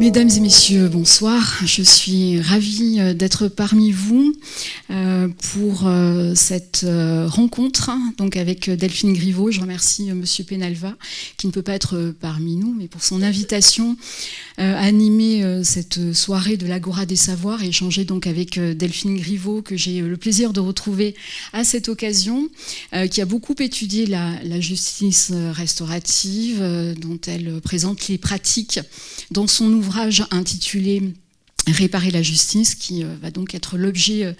Mesdames et messieurs, bonsoir. Je suis ravie d'être parmi vous pour cette rencontre donc avec Delphine Griveau. Je remercie Monsieur Penalva qui ne peut pas être parmi nous, mais pour son invitation à animer cette soirée de l'Agora des Savoirs et échanger donc avec Delphine Griveau, que j'ai le plaisir de retrouver à cette occasion, qui a beaucoup étudié la justice restaurative, dont elle présente les pratiques dans son ouvrage intitulé « Réparer la justice », qui va donc être l'objet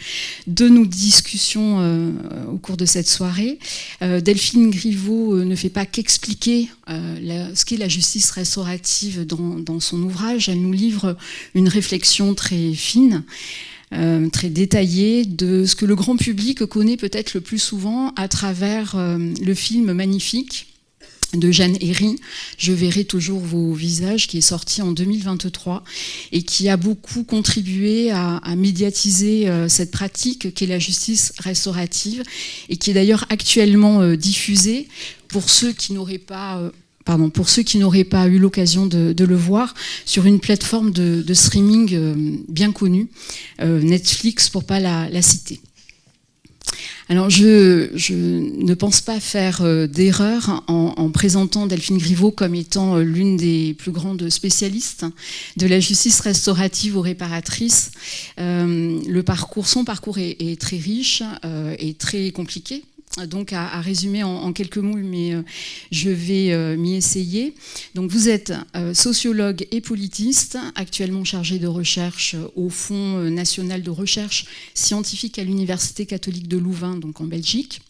de nos discussions au cours de cette soirée. Delphine Griveau ne fait pas qu'expliquer ce qu'est la justice restaurative dans son ouvrage. Elle nous livre une réflexion très fine, très détaillée de ce que le grand public connaît peut-être le plus souvent à travers le film magnifique de Jeanne Herry, « Je verrai toujours vos visages », qui est sorti en 2023 et qui a beaucoup contribué à médiatiser cette pratique qu'est la justice restaurative et qui est d'ailleurs actuellement diffusée pour ceux qui n'auraient pas eu l'occasion de le voir sur une plateforme de streaming bien connue, Netflix pour pas la citer. Alors, je ne pense pas faire d'erreur en présentant Delphine Griveau comme étant l'une des plus grandes spécialistes de la justice restaurative ou réparatrice. Son parcours est très riche et très compliqué. Donc à résumer en quelques mots, mais je vais m'y essayer. Donc vous êtes sociologue et politiste, actuellement chargé de recherche au Fonds national de recherche scientifique à l'Université catholique de Louvain, donc en Belgique.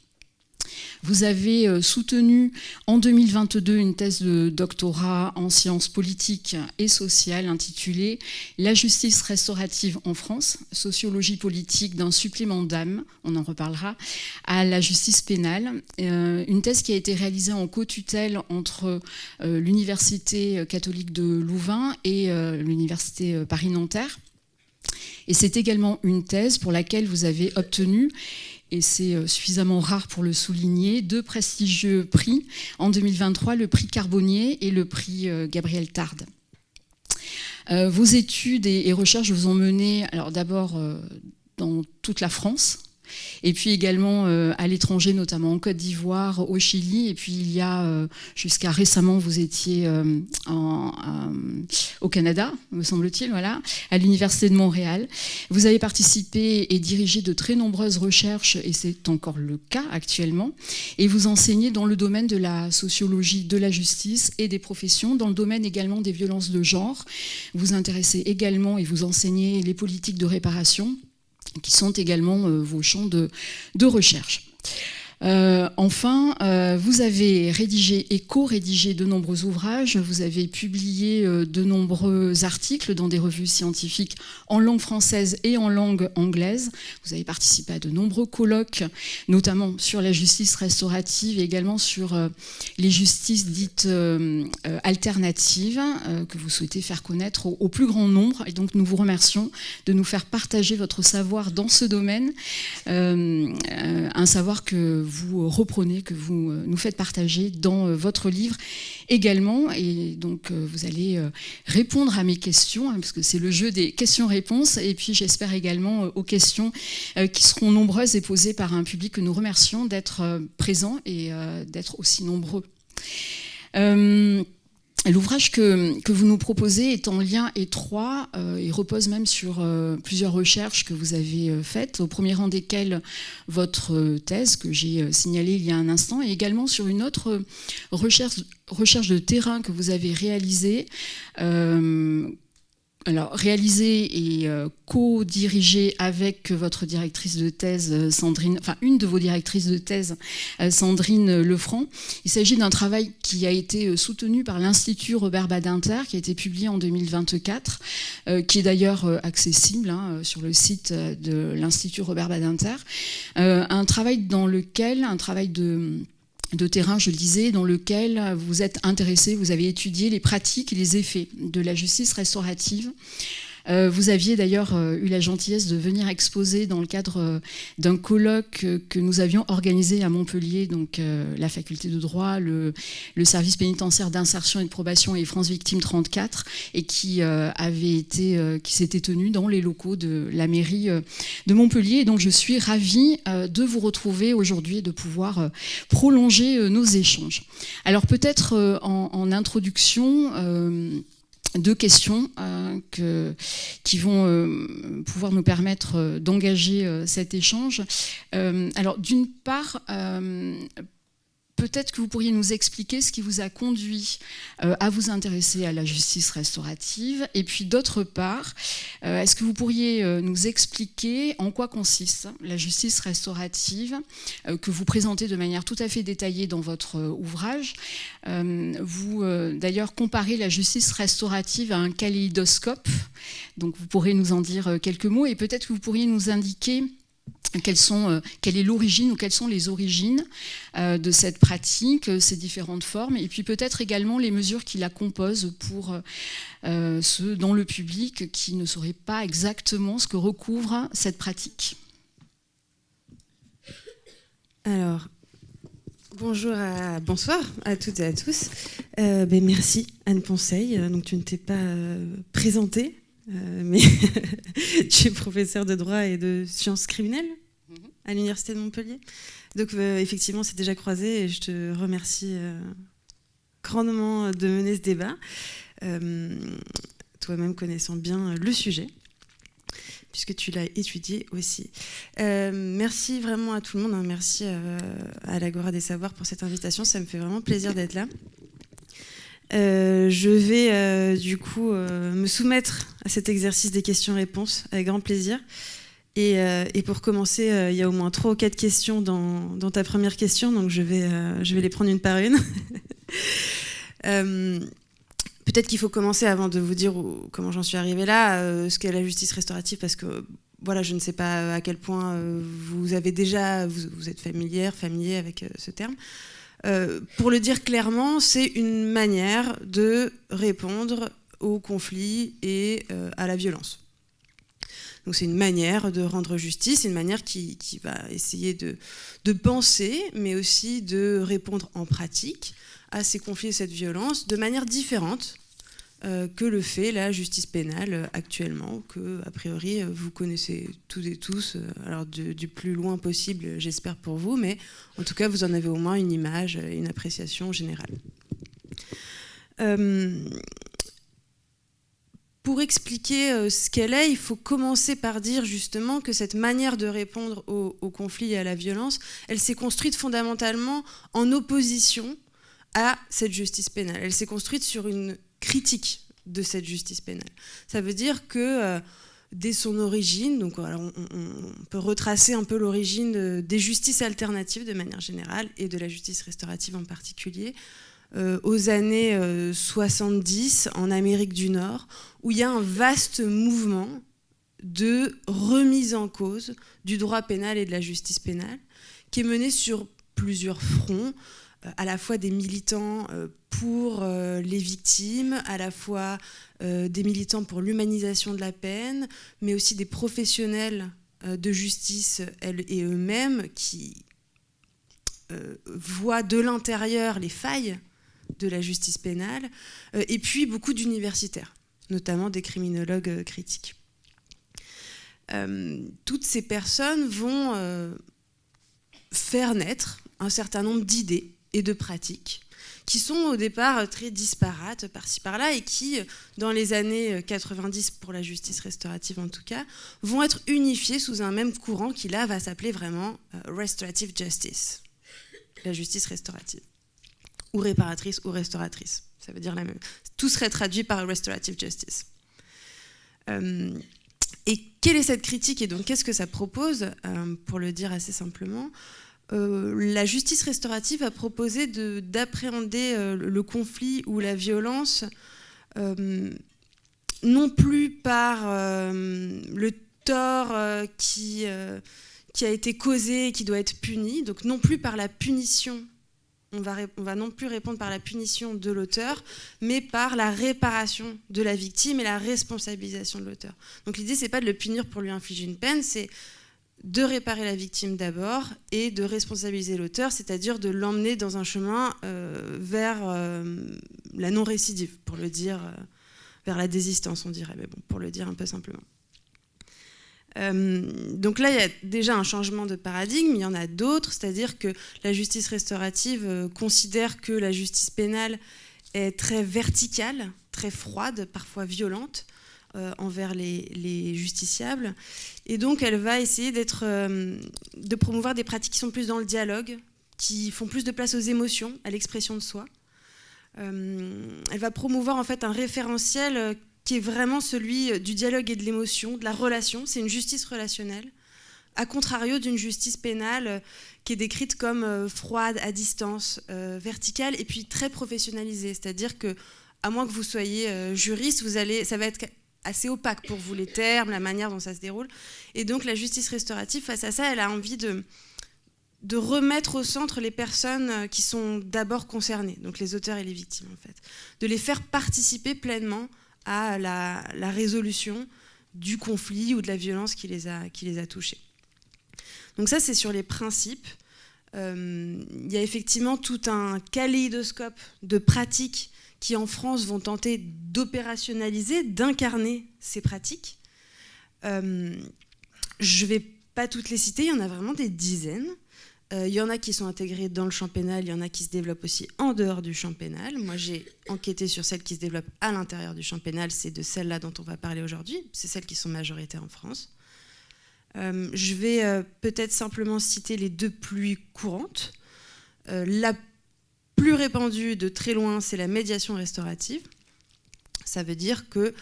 Vous avez soutenu en 2022 une thèse de doctorat en sciences politiques et sociales intitulée « La justice restaurative en France, sociologie politique d'un supplément d'âme », on en reparlera, à la justice pénale. Une thèse qui a été réalisée en co-tutelle entre l'Université catholique de Louvain et l'Université Paris-Nanterre. Et c'est également une thèse pour laquelle vous avez obtenu, et c'est suffisamment rare pour le souligner, 2 prestigieux prix en 2023, le prix Carbonnier et le prix Gabriel Tarde. Vos études et recherches vous ont mené, alors d'abord dans toute la France, et puis également à l'étranger, notamment en Côte d'Ivoire, au Chili, et puis il y a, jusqu'à récemment, vous étiez au Canada, me semble-t-il, voilà, à l'Université de Montréal. Vous avez participé et dirigé de très nombreuses recherches, et c'est encore le cas actuellement, et vous enseignez dans le domaine de la sociologie de la justice et des professions, dans le domaine également des violences de genre. Vous intéressez également et vous enseignez les politiques de réparation, qui sont également vos champs de recherche. Enfin, vous avez rédigé et co-rédigé de nombreux ouvrages, vous avez publié de nombreux articles dans des revues scientifiques en langue française et en langue anglaise. Vous avez participé à de nombreux colloques, notamment sur la justice restaurative et également sur les justices dites alternatives que vous souhaitez faire connaître au plus grand nombre. Et donc nous vous remercions de nous faire partager votre savoir dans ce domaine, un savoir que vous reprenez, que vous nous faites partager dans votre livre également. Et donc vous allez répondre à mes questions, hein, parce que c'est le jeu des questions-réponses, et puis j'espère également aux questions qui seront nombreuses et posées par un public que nous remercions d'être présent et d'être aussi nombreux. L'ouvrage que vous nous proposez est en lien étroit et repose même sur plusieurs recherches que vous avez faites, au premier rang desquelles votre thèse que j'ai signalée il y a un instant, et également sur une autre recherche de terrain que vous avez réalisée, réalisé et co-dirigé avec votre directrice de thèse, Sandrine, enfin une de vos directrices de thèse, Sandrine Lefranc. Il s'agit d'un travail qui a été soutenu par l'Institut Robert Badinter, qui a été publié en 2024, qui est d'ailleurs accessible sur le site de l'Institut Robert Badinter. Un travail de terrain, je le disais, dans lequel vous êtes intéressé, vous avez étudié les pratiques et les effets de la justice restaurative Vous aviez d'ailleurs eu la gentillesse de venir exposer dans le cadre d'un colloque que nous avions organisé à Montpellier, donc la faculté de droit, le service pénitentiaire d'insertion et de probation et France Victime 34, et qui s'était tenu dans les locaux de la mairie de Montpellier. Et donc je suis ravie de vous retrouver aujourd'hui et de pouvoir prolonger nos échanges. Alors peut-être en introduction, deux questions qui vont pouvoir nous permettre d'engager cet échange. Alors d'une part, peut-être que vous pourriez nous expliquer ce qui vous a conduit à vous intéresser à la justice restaurative. Et puis d'autre part, est-ce que vous pourriez nous expliquer en quoi consiste la justice restaurative que vous présentez de manière tout à fait détaillée dans votre ouvrage. Vous, d'ailleurs, comparez la justice restaurative à un kaléidoscope. Donc vous pourrez nous en dire quelques mots et peut-être que vous pourriez nous indiquer quelle est l'origine ou quelles sont les origines de cette pratique, ces différentes formes, et puis peut-être également les mesures qui la composent pour ceux dans le public qui ne sauraient pas exactement ce que recouvre cette pratique. Alors, bonsoir à toutes et à tous. Merci Anne Ponceil. Donc tu ne t'es pas présentée. Mais tu es professeur de droit et de sciences criminelles à l'Université de Montpellier. Donc effectivement, c'est déjà croisé et je te remercie grandement de mener ce débat, toi-même connaissant bien le sujet, puisque tu l'as étudié aussi. Merci vraiment à tout le monde, hein. Merci à l'Agora des Savoirs pour cette invitation, ça me fait vraiment plaisir d'être là. Je vais du coup me soumettre à cet exercice des questions-réponses avec grand plaisir. Et pour commencer, il y a au moins 3 ou 4 questions dans ta première question, donc je vais les prendre une par une. Peut-être qu'il faut commencer avant de vous dire comment j'en suis arrivée là, ce qu'est la justice restaurative, parce que voilà, je ne sais pas à quel point vous êtes familier avec ce terme. Pour le dire clairement, c'est une manière de répondre aux conflits et à la violence. Donc c'est une manière de rendre justice, c'est une manière qui va essayer de penser, mais aussi de répondre en pratique à ces conflits et cette violence de manière différente que le fait la justice pénale actuellement, que a priori vous connaissez toutes et tous, alors du plus loin possible, j'espère pour vous, mais en tout cas vous en avez au moins une image, une appréciation générale. Pour expliquer ce qu'elle est, il faut commencer par dire justement que cette manière de répondre aux conflits et à la violence, elle s'est construite fondamentalement en opposition à cette justice pénale. Elle s'est construite sur une critique de cette justice pénale. Ça veut dire que dès son origine, donc alors on peut retracer un peu l'origine des justices alternatives de manière générale et de la justice restaurative en particulier, aux années 70 en Amérique du Nord, où il y a un vaste mouvement de remise en cause du droit pénal et de la justice pénale, qui est mené sur plusieurs fronts, à la fois des militants pour les victimes, à la fois des militants pour l'humanisation de la peine, mais aussi des professionnels de justice et eux-mêmes qui voient de l'intérieur les failles de la justice pénale, et puis beaucoup d'universitaires, notamment des criminologues critiques. Toutes ces personnes vont faire naître un certain nombre d'idées et de pratiques qui sont au départ très disparates par-ci par-là et qui, dans les années 90 pour la justice restaurative en tout cas, vont être unifiées sous un même courant qui là va s'appeler vraiment restorative justice, la justice restaurative, ou réparatrice ou restauratrice, ça veut dire la même. Tout serait traduit par restorative justice. Et quelle est cette critique et donc qu'est-ce que ça propose, pour le dire assez simplement? La justice restaurative a proposé d'appréhender le conflit ou la violence non plus par le tort qui a été causé et qui doit être puni, donc non plus par la punition on va non plus répondre par la punition de l'auteur, mais par la réparation de la victime et la responsabilisation de l'auteur. Donc l'idée, c'est pas de le punir pour lui infliger une peine, c'est de réparer la victime d'abord et de responsabiliser l'auteur, c'est-à-dire de l'emmener dans un chemin vers la non-récidive, pour le dire, vers la désistance, on dirait, mais bon, pour le dire un peu simplement. Donc là, il y a déjà un changement de paradigme, il y en a d'autres, c'est-à-dire que la justice restaurative considère que la justice pénale est très verticale, très froide, parfois violente, envers les justiciables. Et donc, elle va essayer de promouvoir des pratiques qui sont plus dans le dialogue, qui font plus de place aux émotions, à l'expression de soi. Elle va promouvoir en fait un référentiel qui est vraiment celui du dialogue et de l'émotion, de la relation. C'est une justice relationnelle, à contrario d'une justice pénale qui est décrite comme froide, à distance, verticale, et puis très professionnalisée. C'est-à-dire que, à moins que vous soyez juriste, ça va être assez opaque pour vous, les termes, la manière dont ça se déroule. Et donc la justice restaurative, face à ça, elle a envie de remettre au centre les personnes qui sont d'abord concernées, donc les auteurs et les victimes en fait, de les faire participer pleinement à la résolution du conflit ou de la violence qui les a touchés. Donc ça, c'est sur les principes. Il y a effectivement tout un kaléidoscope de pratiques qui en France vont tenter d'opérationnaliser, d'incarner ces pratiques. Je ne vais pas toutes les citer, il y en a vraiment des dizaines. Il y en a qui sont intégrées dans le champ pénal, il y en a qui se développent aussi en dehors du champ pénal. Moi, j'ai enquêté sur celles qui se développent à l'intérieur du champ pénal, c'est de celles-là dont on va parler aujourd'hui, c'est celles qui sont majoritaires en France. Je vais peut-être simplement citer les deux plus courantes. La plus répandue de très loin, c'est la médiation restaurative. Ça veut dire que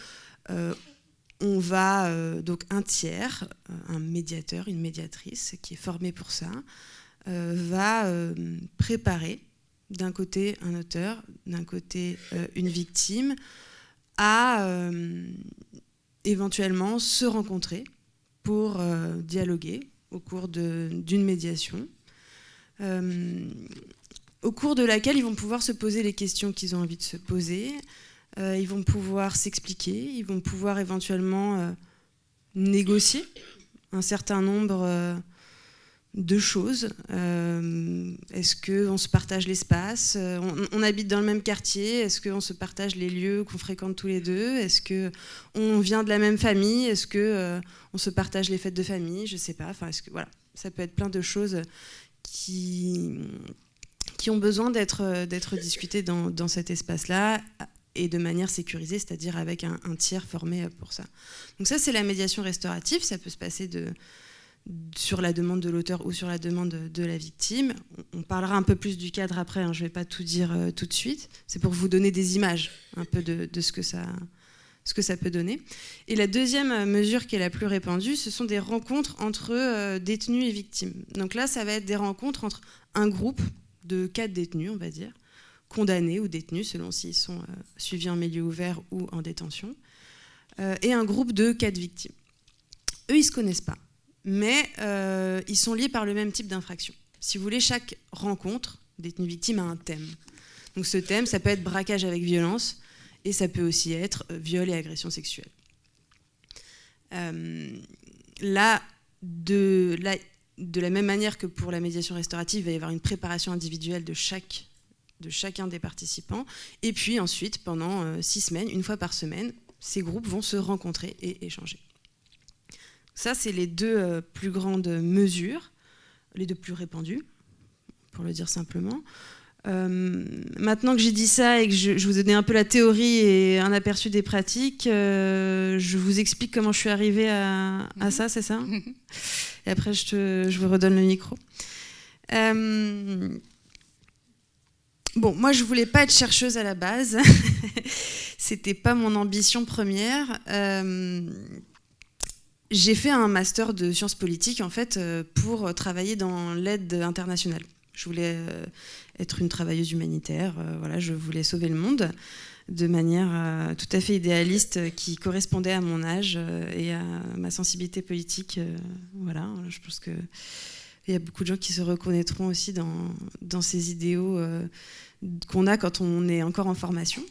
on va, donc un tiers, un médiateur, une médiatrice qui est formée pour ça, va préparer d'un côté un auteur, d'un côté une victime, à éventuellement se rencontrer pour dialoguer au cours d'une médiation, au cours de laquelle ils vont pouvoir se poser les questions qu'ils ont envie de se poser, ils vont pouvoir s'expliquer, ils vont pouvoir éventuellement négocier un certain nombre de choses. Est-ce qu'on se partage l'espace ? On habite dans le même quartier ? Est-ce qu'on se partage les lieux qu'on fréquente tous les deux ? Est-ce qu'on vient de la même famille ? Est-ce qu'on se partage les fêtes de famille ? Je ne sais pas. Enfin, voilà, ça peut être plein de choses qui ont besoin d'être discutées dans cet espace-là et de manière sécurisée, c'est-à-dire avec un tiers formé pour ça. Donc ça, c'est la médiation restaurative. Ça peut se passer sur la demande de l'auteur ou sur la demande de la victime. On parlera un peu plus du cadre après, hein, je ne vais pas tout dire tout de suite. C'est pour vous donner des images un peu de ce que ça peut donner. Et la deuxième mesure qui est la plus répandue, ce sont des rencontres entre détenus et victimes. Donc là, ça va être des rencontres entre un groupe de 4 détenus, on va dire, condamnés ou détenus, selon s'ils sont suivis en milieu ouvert ou en détention, et un groupe de 4 victimes. Eux, ils ne se connaissent pas, mais ils sont liés par le même type d'infraction. Si vous voulez, chaque rencontre détenu-victime a un thème. Donc ce thème, ça peut être braquage avec violence, et ça peut aussi être viol et agression sexuelle. Là, de la même manière que pour la médiation restaurative, il va y avoir une préparation individuelle de chacun des participants. Et puis ensuite, pendant 6 semaines, une fois par semaine, ces groupes vont se rencontrer et échanger. Ça, c'est les deux plus grandes mesures, les deux plus répandues, pour le dire simplement. Maintenant que j'ai dit ça et que je vous ai donné un peu la théorie et un aperçu des pratiques, je vous explique comment je suis arrivée à ça, c'est ça ? Et après, je vous redonne le micro. Bon, moi, je voulais pas être chercheuse à la base. C'était pas mon ambition première. J'ai fait un master de sciences politiques, en fait, pour travailler dans l'aide internationale. Je voulais être une travailleuse humanitaire, voilà, je voulais sauver le monde de manière tout à fait idéaliste qui correspondait à mon âge et à ma sensibilité politique. Voilà, je pense que il y a beaucoup de gens qui se reconnaîtront aussi dans ces idéaux qu'on a quand on est encore en formation.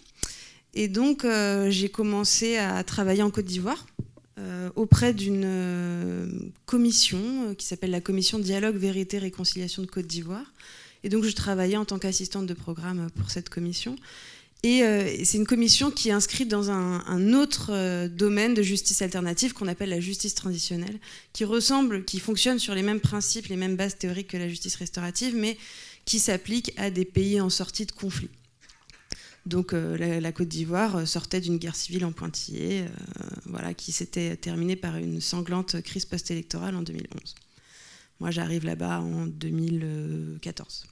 Et donc, j'ai commencé à travailler en Côte d'Ivoire auprès d'une commission qui s'appelle la Commission Dialogue, Vérité, Réconciliation de Côte d'Ivoire. Et donc, je travaillais en tant qu'assistante de programme pour cette commission. Et c'est une commission qui est inscrite dans un autre domaine de justice alternative qu'on appelle la justice transitionnelle, qui fonctionne sur les mêmes principes, les mêmes bases théoriques que la justice restaurative, mais qui s'applique à des pays en sortie de conflit. Donc la Côte d'Ivoire sortait d'une guerre civile en pointillé, qui s'était terminée par une sanglante crise post-électorale en 2011. Moi, j'arrive là-bas en 2014.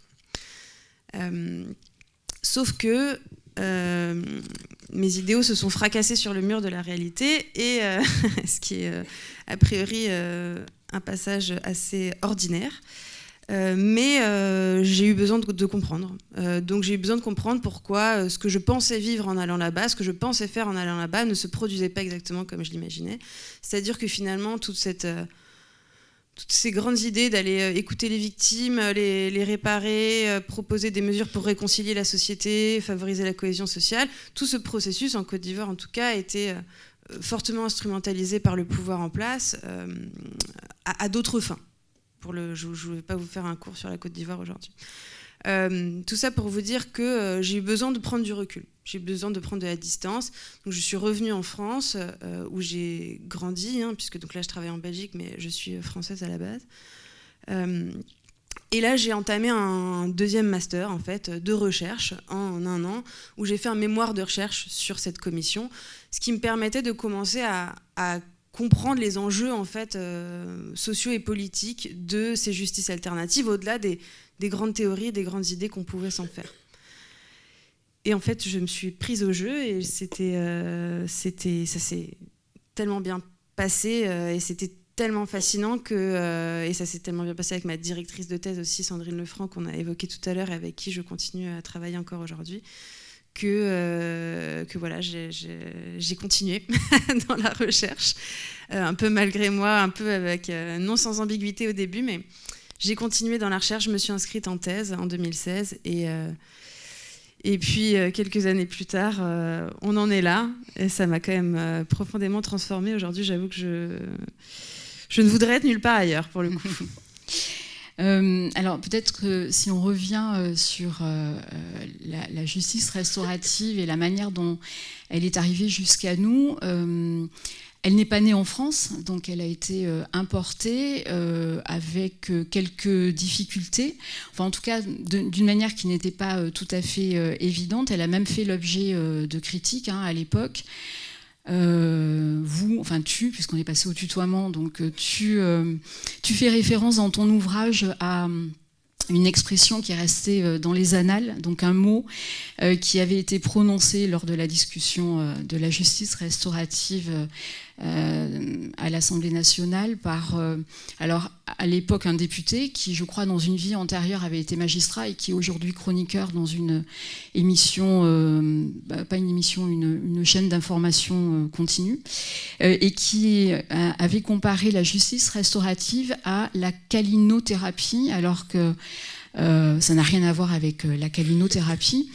Sauf que mes idéaux se sont fracassés sur le mur de la réalité, et ce qui est a priori un passage assez ordinaire. Mais j'ai eu besoin de comprendre. Donc j'ai eu besoin de comprendre pourquoi ce que je pensais vivre en allant là-bas, ce que je pensais faire en allant là-bas ne se produisait pas exactement comme je l'imaginais. C'est-à-dire que finalement, toutes ces grandes idées d'aller écouter les victimes, les réparer, proposer des mesures pour réconcilier la société, favoriser la cohésion sociale, tout ce processus, en Côte d'Ivoire en tout cas, a été fortement instrumentalisé par le pouvoir en place à d'autres fins. Je ne vais pas vous faire un cours sur la Côte d'Ivoire aujourd'hui. Tout ça pour vous dire que j'ai eu besoin de prendre du recul. J'ai eu besoin de prendre de la distance. Donc je suis revenue en France, où j'ai grandi, puisque donc là je travaille en Belgique, mais je suis française à la base. Et là j'ai entamé un deuxième master en fait, de recherche en 1 an, où j'ai fait un mémoire de recherche sur cette commission, ce qui me permettait de commencer à comprendre les enjeux en fait, sociaux et politiques de ces justices alternatives, au-delà des grandes théories, des grandes idées qu'on pouvait s'en faire. Et en fait, je me suis prise au jeu, et ça s'est tellement bien passé, et c'était tellement fascinant et ça s'est tellement bien passé avec ma directrice de thèse aussi, Sandrine Lefranc, qu'on a évoqué tout à l'heure, et avec qui je continue à travailler encore aujourd'hui, que voilà, j'ai continué dans la recherche, un peu malgré moi, un peu avec, non sans ambiguïté au début, mais j'ai continué dans la recherche. Je me suis inscrite en thèse en 2016, et puis quelques années plus tard, on en est là, et ça m'a quand même profondément transformée. Aujourd'hui, j'avoue que je ne voudrais être nulle part ailleurs, pour le coup. Alors peut-être que si on revient sur la justice restaurative et la manière dont elle est arrivée jusqu'à nous, elle n'est pas née en France, donc elle a été importée avec quelques difficultés, enfin en tout cas d'une manière qui n'était pas tout à fait évidente. Elle a même fait l'objet de critiques à l'époque. Tu, puisqu'on est passé au tutoiement, donc tu fais référence dans ton ouvrage à une expression qui est restée dans les annales, donc un mot qui avait été prononcé lors de la discussion de la justice restaurative à l'Assemblée nationale par, alors à l'époque un député qui, je crois, dans une vie antérieure avait été magistrat et qui est aujourd'hui chroniqueur dans une émission, pas une émission, une chaîne d'information continue, et qui avait comparé la justice restaurative à la calinothérapie, alors que ça n'a rien à voir avec la calinothérapie.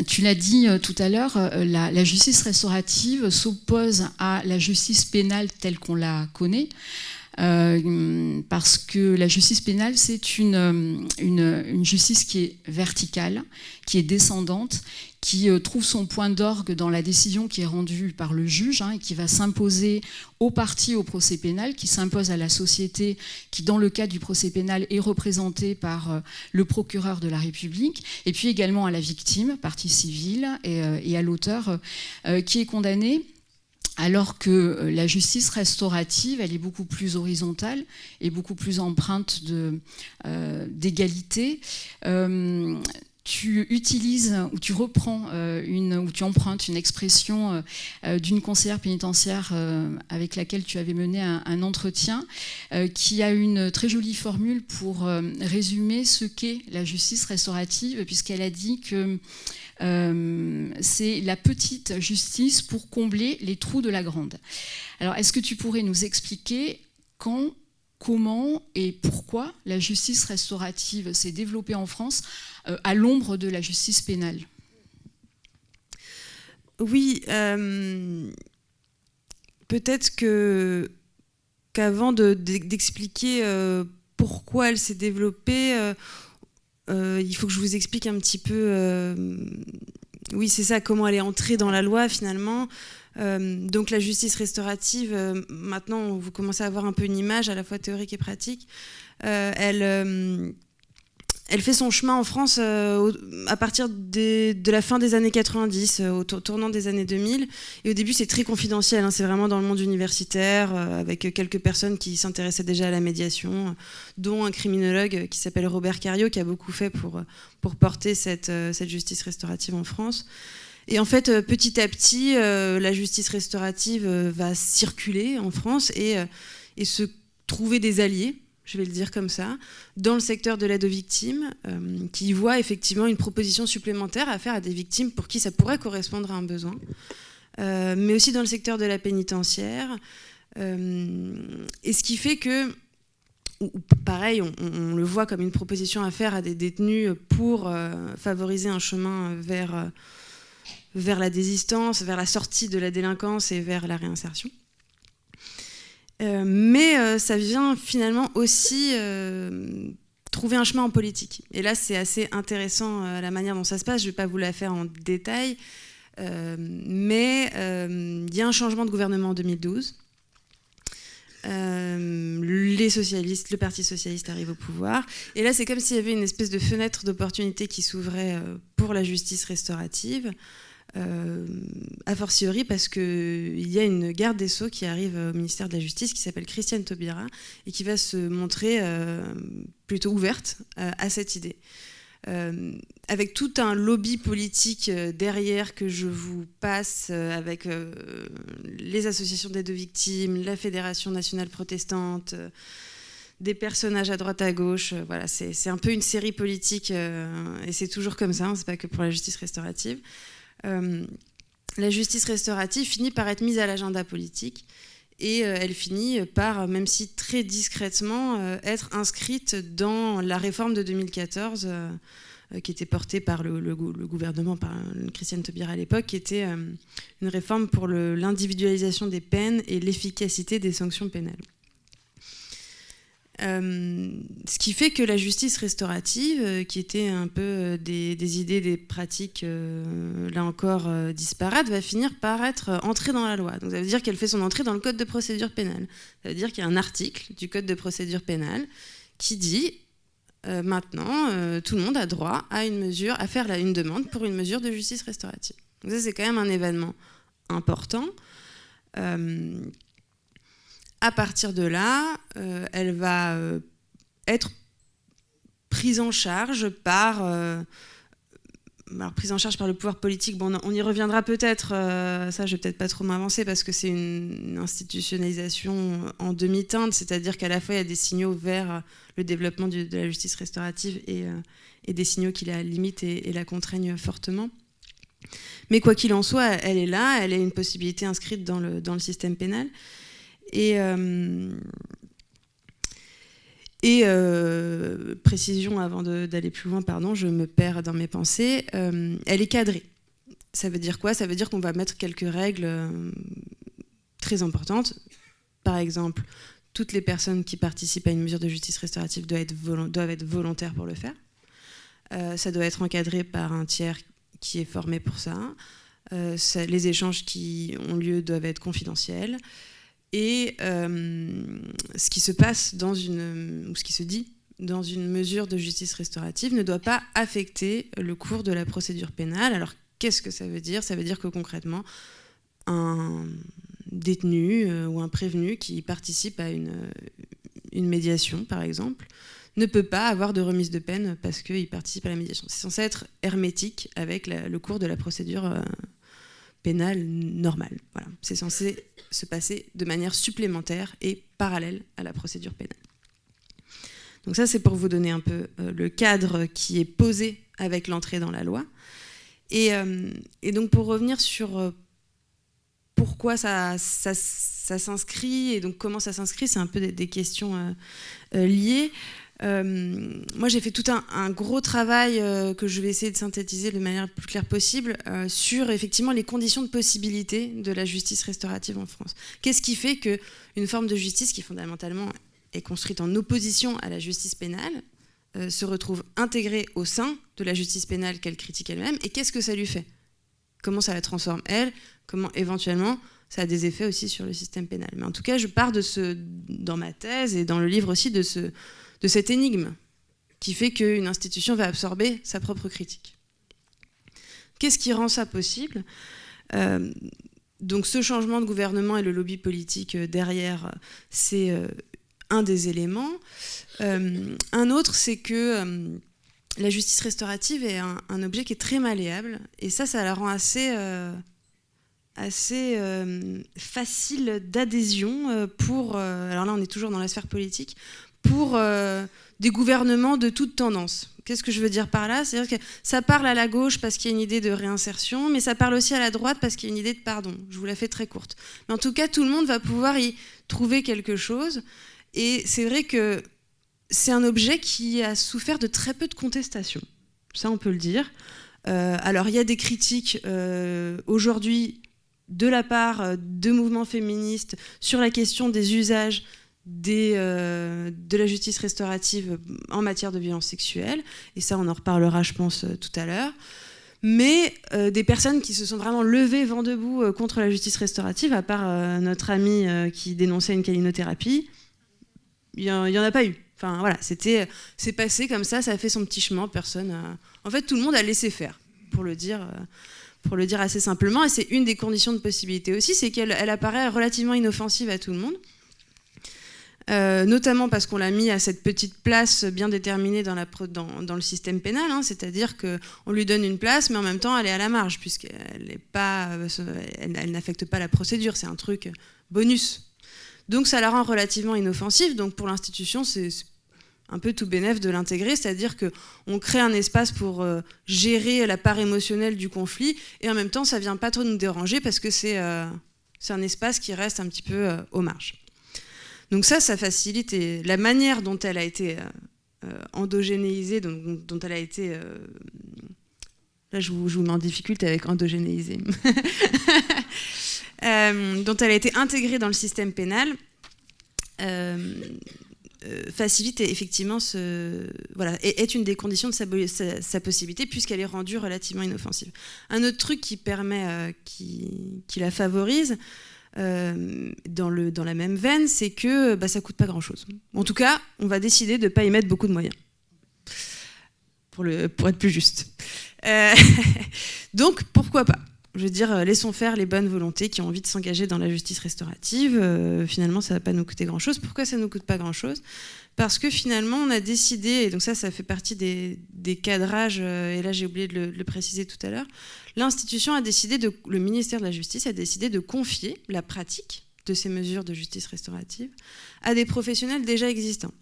Tu l'as dit tout à l'heure, la justice restaurative s'oppose à la justice pénale telle qu'on la connaît, parce que la justice pénale, c'est une justice qui est verticale, qui est descendante, qui trouve son point d'orgue dans la décision qui est rendue par le juge, et qui va s'imposer aux parties au procès pénal, qui s'impose à la société, qui dans le cadre du procès pénal est représentée par le procureur de la République, et puis également à la victime, partie civile, et à l'auteur qui est condamné. Alors que la justice restaurative, elle est beaucoup plus horizontale et beaucoup plus empreinte d'égalité. Tu utilises ou tu reprends ou tu empruntes une expression d'une conseillère pénitentiaire avec laquelle tu avais mené un entretien, qui a une très jolie formule pour résumer ce qu'est la justice restaurative, puisqu'elle a dit que c'est la petite justice pour combler les trous de la grande. Alors, est-ce que tu pourrais nous expliquer quand comment et pourquoi la justice restaurative s'est développée en France à l'ombre de la justice pénale. Oui, peut-être qu'avant d'expliquer pourquoi elle s'est développée, il faut que je vous explique un petit peu, oui c'est ça, comment elle est entrée dans la loi finalement. Donc la justice restaurative, maintenant vous commencez à avoir un peu une image à la fois théorique et pratique. Elle fait son chemin en France à partir de la fin des années 90, au tournant des années 2000. Et au début, c'est très confidentiel, hein, c'est vraiment dans le monde universitaire, avec quelques personnes qui s'intéressaient déjà à la médiation, dont un criminologue qui s'appelle Robert Cariou, qui a beaucoup fait pour porter cette justice restaurative en France. Et en fait, petit à petit, la justice restaurative va circuler en France et se trouver des alliés, je vais le dire comme ça, dans le secteur de l'aide aux victimes, qui voit effectivement une proposition supplémentaire à faire à des victimes pour qui ça pourrait correspondre à un besoin, mais aussi dans le secteur de la pénitentiaire. Et ce qui fait que, pareil, on le voit comme une proposition à faire à des détenus pour favoriser un chemin vers la désistance, vers la sortie de la délinquance et vers la réinsertion. Mais ça vient finalement aussi trouver un chemin en politique. Et là, c'est assez intéressant la manière dont ça se passe. Je ne vais pas vous la faire en détail, mais il y a un changement de gouvernement en 2012. Les socialistes, le Parti socialiste arrive au pouvoir. Et là, c'est comme s'il y avait une espèce de fenêtre d'opportunité qui s'ouvrait pour la justice restaurative. A fortiori parce qu'il y a une garde des Sceaux qui arrive au ministère de la Justice qui s'appelle Christiane Taubira et qui va se montrer plutôt ouverte à cette idée. Avec tout un lobby politique derrière que je vous passe, avec les associations d'aide aux victimes, la Fédération nationale protestante, des personnages à droite à gauche. Voilà, c'est un peu une série politique et c'est toujours comme ça, hein, c'est pas que pour la justice restaurative. La justice restaurative finit par être mise à l'agenda politique et elle finit par, même si très discrètement, être inscrite dans la réforme de 2014 qui était portée par le gouvernement, par Christiane Taubira à l'époque, qui était une réforme pour l'individualisation des peines et l'efficacité des sanctions pénales. Ce qui fait que la justice restaurative, qui était un peu des idées, des pratiques, là encore disparates, va finir par être entrée dans la loi. Donc ça veut dire qu'elle fait son entrée dans le code de procédure pénale. Ça veut dire qu'il y a un article du code de procédure pénale qui dit maintenant, tout le monde a droit à une mesure, à faire une demande pour une mesure de justice restaurative. Donc ça, c'est quand même un événement important. À partir de là, elle va être prise en charge par le pouvoir politique. Bon, on y reviendra peut-être, ça je vais peut-être pas trop m'avancer parce que c'est une institutionnalisation en demi-teinte, c'est-à-dire qu'à la fois il y a des signaux vers le développement de la justice restaurative et des signaux qui la limitent et la contraignent fortement. Mais quoi qu'il en soit, elle est là, elle est une possibilité inscrite dans le système pénal. Et précision avant d'aller plus loin, pardon, je me perds dans mes pensées, elle est cadrée. Ça veut dire quoi ? Ça veut dire qu'on va mettre quelques règles très importantes. Par exemple, toutes les personnes qui participent à une mesure de justice restaurative doivent être volontaires pour le faire. Ça doit être encadré par un tiers qui est formé pour ça. Les échanges qui ont lieu doivent être confidentiels. Et ce qui se passe ou ce qui se dit dans une mesure de justice restaurative ne doit pas affecter le cours de la procédure pénale. Alors, qu'est-ce que ça veut dire ? Ça veut dire que concrètement, un détenu ou un prévenu qui participe à une médiation, par exemple, ne peut pas avoir de remise de peine parce qu'il participe à la médiation. C'est censé être hermétique avec le cours de la procédure pénale normale. Voilà. C'est censé se passer de manière supplémentaire et parallèle à la procédure pénale. Donc ça, c'est pour vous donner un peu le cadre qui est posé avec l'entrée dans la loi. Et donc pour revenir sur pourquoi ça s'inscrit et donc comment ça s'inscrit, c'est un peu des questions liées. Moi, j'ai fait tout un gros travail que je vais essayer de synthétiser de manière la plus claire possible sur effectivement les conditions de possibilité de la justice restaurative en France. Qu'est-ce qui fait qu'une forme de justice qui fondamentalement est construite en opposition à la justice pénale se retrouve intégrée au sein de la justice pénale qu'elle critique elle-même, et qu'est-ce que ça lui fait? Comment ça la transforme elle? Comment éventuellement ça a des effets aussi sur le système pénal? Mais en tout cas, je pars dans ma thèse et dans le livre aussi de cette énigme qui fait qu'une institution va absorber sa propre critique. Qu'est-ce qui rend ça possible? Donc ce changement de gouvernement et le lobby politique derrière, c'est un des éléments. Un autre, c'est que la justice restaurative est un objet qui est très malléable, et ça la rend assez facile d'adhésion pour... alors là, on est toujours dans la sphère politique, pour des gouvernements de toute tendance. Qu'est-ce que je veux dire par là? C'est-à-dire que ça parle à la gauche parce qu'il y a une idée de réinsertion, mais ça parle aussi à la droite parce qu'il y a une idée de pardon. Je vous la fais très courte. Mais en tout cas, tout le monde va pouvoir y trouver quelque chose. Et c'est vrai que c'est un objet qui a souffert de très peu de contestation. Ça, on peut le dire. Alors, il y a des critiques aujourd'hui de la part de mouvements féministes sur la question des usages de la justice restaurative en matière de violence sexuelle, et ça on en reparlera je pense tout à l'heure, mais des personnes qui se sont vraiment levées vent debout contre la justice restaurative, à part notre ami qui dénonçait une câlinothérapie, il n'y en a pas eu. Enfin voilà, c'est passé comme ça a fait son petit chemin, en fait tout le monde a laissé faire, pour le dire assez simplement, et c'est une des conditions de possibilité aussi, c'est qu'elle apparaît relativement inoffensive à tout le monde. Notamment parce qu'on l'a mis à cette petite place bien déterminée dans le système pénal, hein, c'est-à-dire qu'on lui donne une place, mais en même temps elle est à la marge, puisqu'elle elle n'affecte pas la procédure, c'est un truc bonus. Donc ça la rend relativement inoffensive, donc pour l'institution c'est un peu tout bénef de l'intégrer, c'est-à-dire qu'on crée un espace pour gérer la part émotionnelle du conflit, et en même temps ça vient pas trop nous déranger, parce que c'est un espace qui reste un petit peu aux marges. Donc ça facilite la manière dont elle a été endogénéisée, dont elle a été... là, je vous mets en difficulté avec endogénéisée. Dont elle a été intégrée dans le système pénal, facilite effectivement est une des conditions de sa possibilité, puisqu'elle est rendue relativement inoffensive. Un autre truc qui permet, qui la favorise, dans la même veine, c'est que ça coûte pas grand-chose. En tout cas, on va décider de ne pas y mettre beaucoup de moyens, pour être plus juste. Donc, pourquoi pas? Je veux dire, laissons faire les bonnes volontés qui ont envie de s'engager dans la justice restaurative. Finalement, ça ne va pas nous coûter grand-chose. Pourquoi ça ne nous coûte pas grand-chose? Parce que finalement, on a décidé, et donc ça fait partie des cadrages, et là j'ai oublié de le préciser tout à l'heure, l'institution a décidé, le ministère de la Justice a décidé de confier la pratique de ces mesures de justice restaurative à des professionnels déjà existants.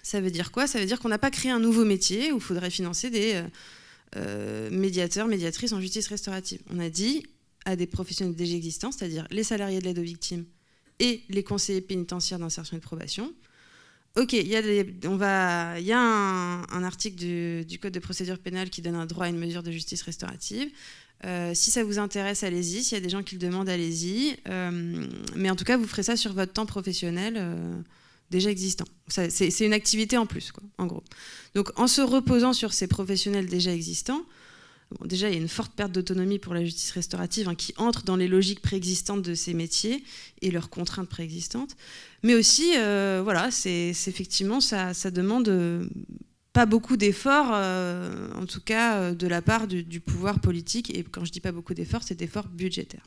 Ça veut dire quoi? Ça veut dire qu'on n'a pas créé un nouveau métier où il faudrait financer des médiateurs, médiatrices en justice restaurative. On a dit à des professionnels déjà existants, c'est-à-dire les salariés de l'aide aux victimes et les conseillers pénitentiaires d'insertion et de probation. Ok, il y a un article du Code de procédure pénale qui donne un droit à une mesure de justice restaurative. Si ça vous intéresse, allez-y. S'il y a des gens qui le demandent, allez-y. Mais en tout cas, vous ferez ça sur votre temps professionnel déjà existant. C'est une activité en plus, quoi, en gros. Donc, en se reposant sur ces professionnels déjà existants, déjà, il y a une forte perte d'autonomie pour la justice restaurative, qui entre dans les logiques préexistantes de ces métiers et leurs contraintes préexistantes. Mais aussi, c'est effectivement, ça demande pas beaucoup d'efforts, en tout cas de la part du pouvoir politique. Et quand je dis pas beaucoup d'efforts, c'est d'efforts budgétaires.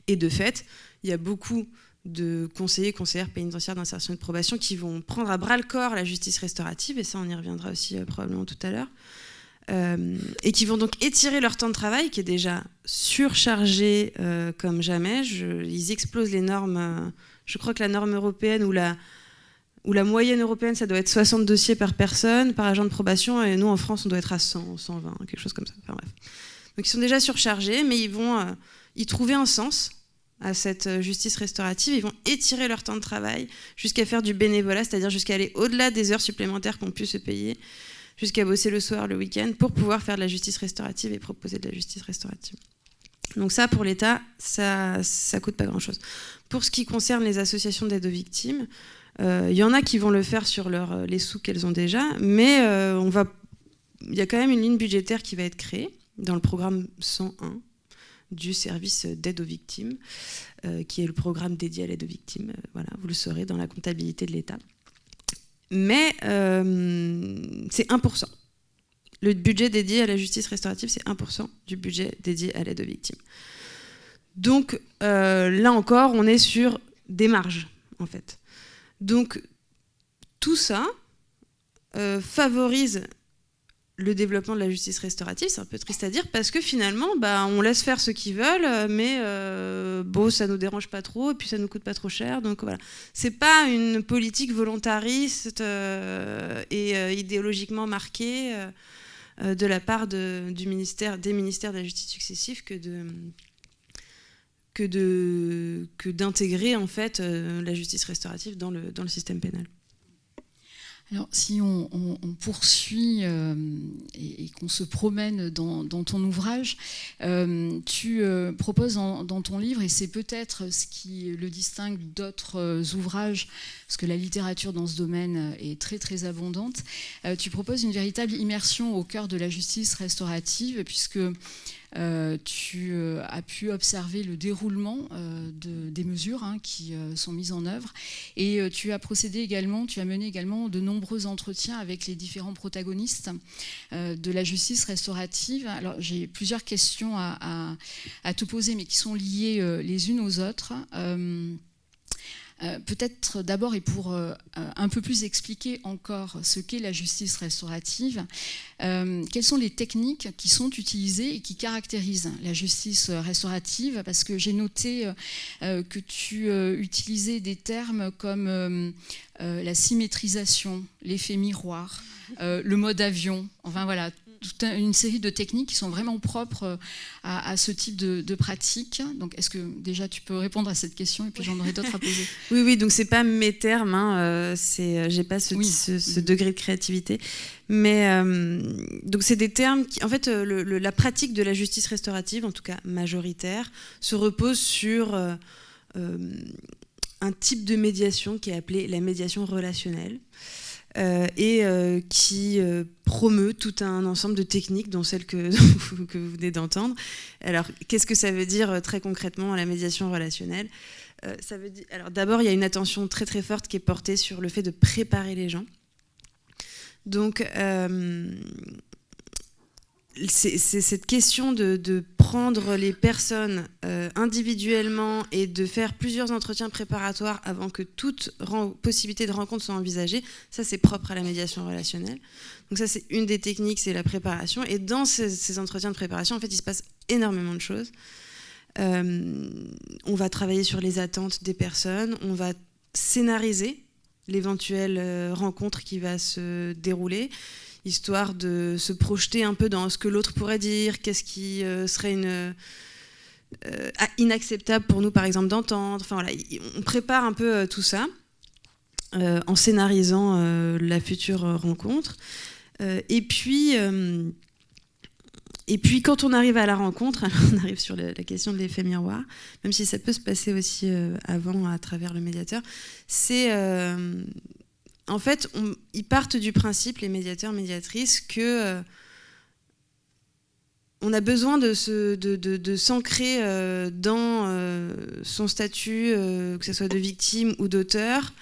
Et de fait, il y a beaucoup de conseillers, conseillères pénitentiaires d'insertion et de probation qui vont prendre à bras-le-corps la justice restaurative, et ça, on y reviendra aussi probablement tout à l'heure. Et qui vont donc étirer leur temps de travail, qui est déjà surchargé comme jamais. Ils explosent les normes. Je crois que la norme européenne ou la moyenne européenne, ça doit être 60 dossiers par personne, par agent de probation, et nous, en France, on doit être à 100, 120, quelque chose comme ça. Enfin, bref. Donc ils sont déjà surchargés, mais ils vont y trouver un sens à cette justice restaurative. Ils vont étirer leur temps de travail jusqu'à faire du bénévolat, c'est-à-dire jusqu'à aller au-delà des heures supplémentaires qu'on peut se payer, jusqu'à bosser le soir, le week-end, pour pouvoir faire de la justice restaurative et proposer de la justice restaurative. Donc ça, pour l'État, ça coûte pas grand-chose. Pour ce qui concerne les associations d'aide aux victimes, y en a qui vont le faire sur les sous qu'elles ont déjà, mais il y a quand même une ligne budgétaire qui va être créée dans le programme 101 du service d'aide aux victimes, qui est le programme dédié à l'aide aux victimes. Voilà, vous le saurez dans la comptabilité de l'État. Mais c'est 1%. Le budget dédié à la justice restaurative, c'est 1% du budget dédié à l'aide aux victimes. Donc là encore, on est sur des marges, en fait. Donc tout ça favorise le développement de la justice restaurative. C'est un peu triste à dire parce que finalement, on laisse faire ceux qui veulent, mais ça nous dérange pas trop et puis ça nous coûte pas trop cher. Donc voilà, c'est pas une politique volontariste et idéologiquement marquée de la part des ministères de la justice successifs que d'intégrer en fait la justice restaurative dans le système pénal. Alors, si on poursuit et qu'on se promène dans ton ouvrage, tu proposes dans ton livre, et c'est peut-être ce qui le distingue d'autres ouvrages, parce que la littérature dans ce domaine est très très abondante, tu proposes une véritable immersion au cœur de la justice restaurative, puisque tu as pu observer le déroulement des mesures qui sont mises en œuvre, et tu as mené également de nombreux entretiens avec les différents protagonistes de la justice restaurative. Alors j'ai plusieurs questions à te poser, mais qui sont liées les unes aux autres. Peut-être d'abord, et pour un peu plus expliquer encore ce qu'est la justice restaurative, quelles sont les techniques qui sont utilisées et qui caractérisent la justice restaurative? Parce que j'ai noté que tu utilisais des termes comme la symétrisation, l'effet miroir, le mode avion, enfin voilà, toute une série de techniques qui sont vraiment propres à ce type de pratique. Donc, est-ce que déjà tu peux répondre à cette question et puis j'en aurai d'autres à poser? Oui, donc c'est pas mes termes, j'ai pas ce degré de créativité, mais donc c'est des termes qui, en fait, la pratique de la justice restaurative, en tout cas majoritaire, se repose sur un type de médiation qui est appelé la médiation relationnelle. Qui promeut tout un ensemble de techniques, dont celle que vous venez d'entendre. Alors, qu'est-ce que ça veut dire très concrètement, la médiation relationnelle? Ça veut dire, alors, d'abord, il y a une attention très très forte qui est portée sur le fait de préparer les gens. Donc, c'est cette question de prendre les personnes individuellement et de faire plusieurs entretiens préparatoires avant que toute possibilité de rencontre soit envisagée. Ça, c'est propre à la médiation relationnelle. Donc ça, c'est une des techniques, c'est la préparation. Et dans ces entretiens de préparation, en fait, il se passe énormément de choses. On va travailler sur les attentes des personnes, on va scénariser l'éventuelle rencontre qui va se dérouler, histoire de se projeter un peu dans ce que l'autre pourrait dire, qu'est-ce qui serait inacceptable pour nous, par exemple, d'entendre. Enfin, voilà, on prépare un peu tout ça en scénarisant la future rencontre. Et puis, quand on arrive à la rencontre, alors on arrive sur la question de l'effet miroir, même si ça peut se passer aussi avant à travers le médiateur, c'est... en fait, ils partent du principe, les médiateurs, médiatrices, que on a besoin de s'ancrer dans son statut, que ce soit de victime ou d'auteur,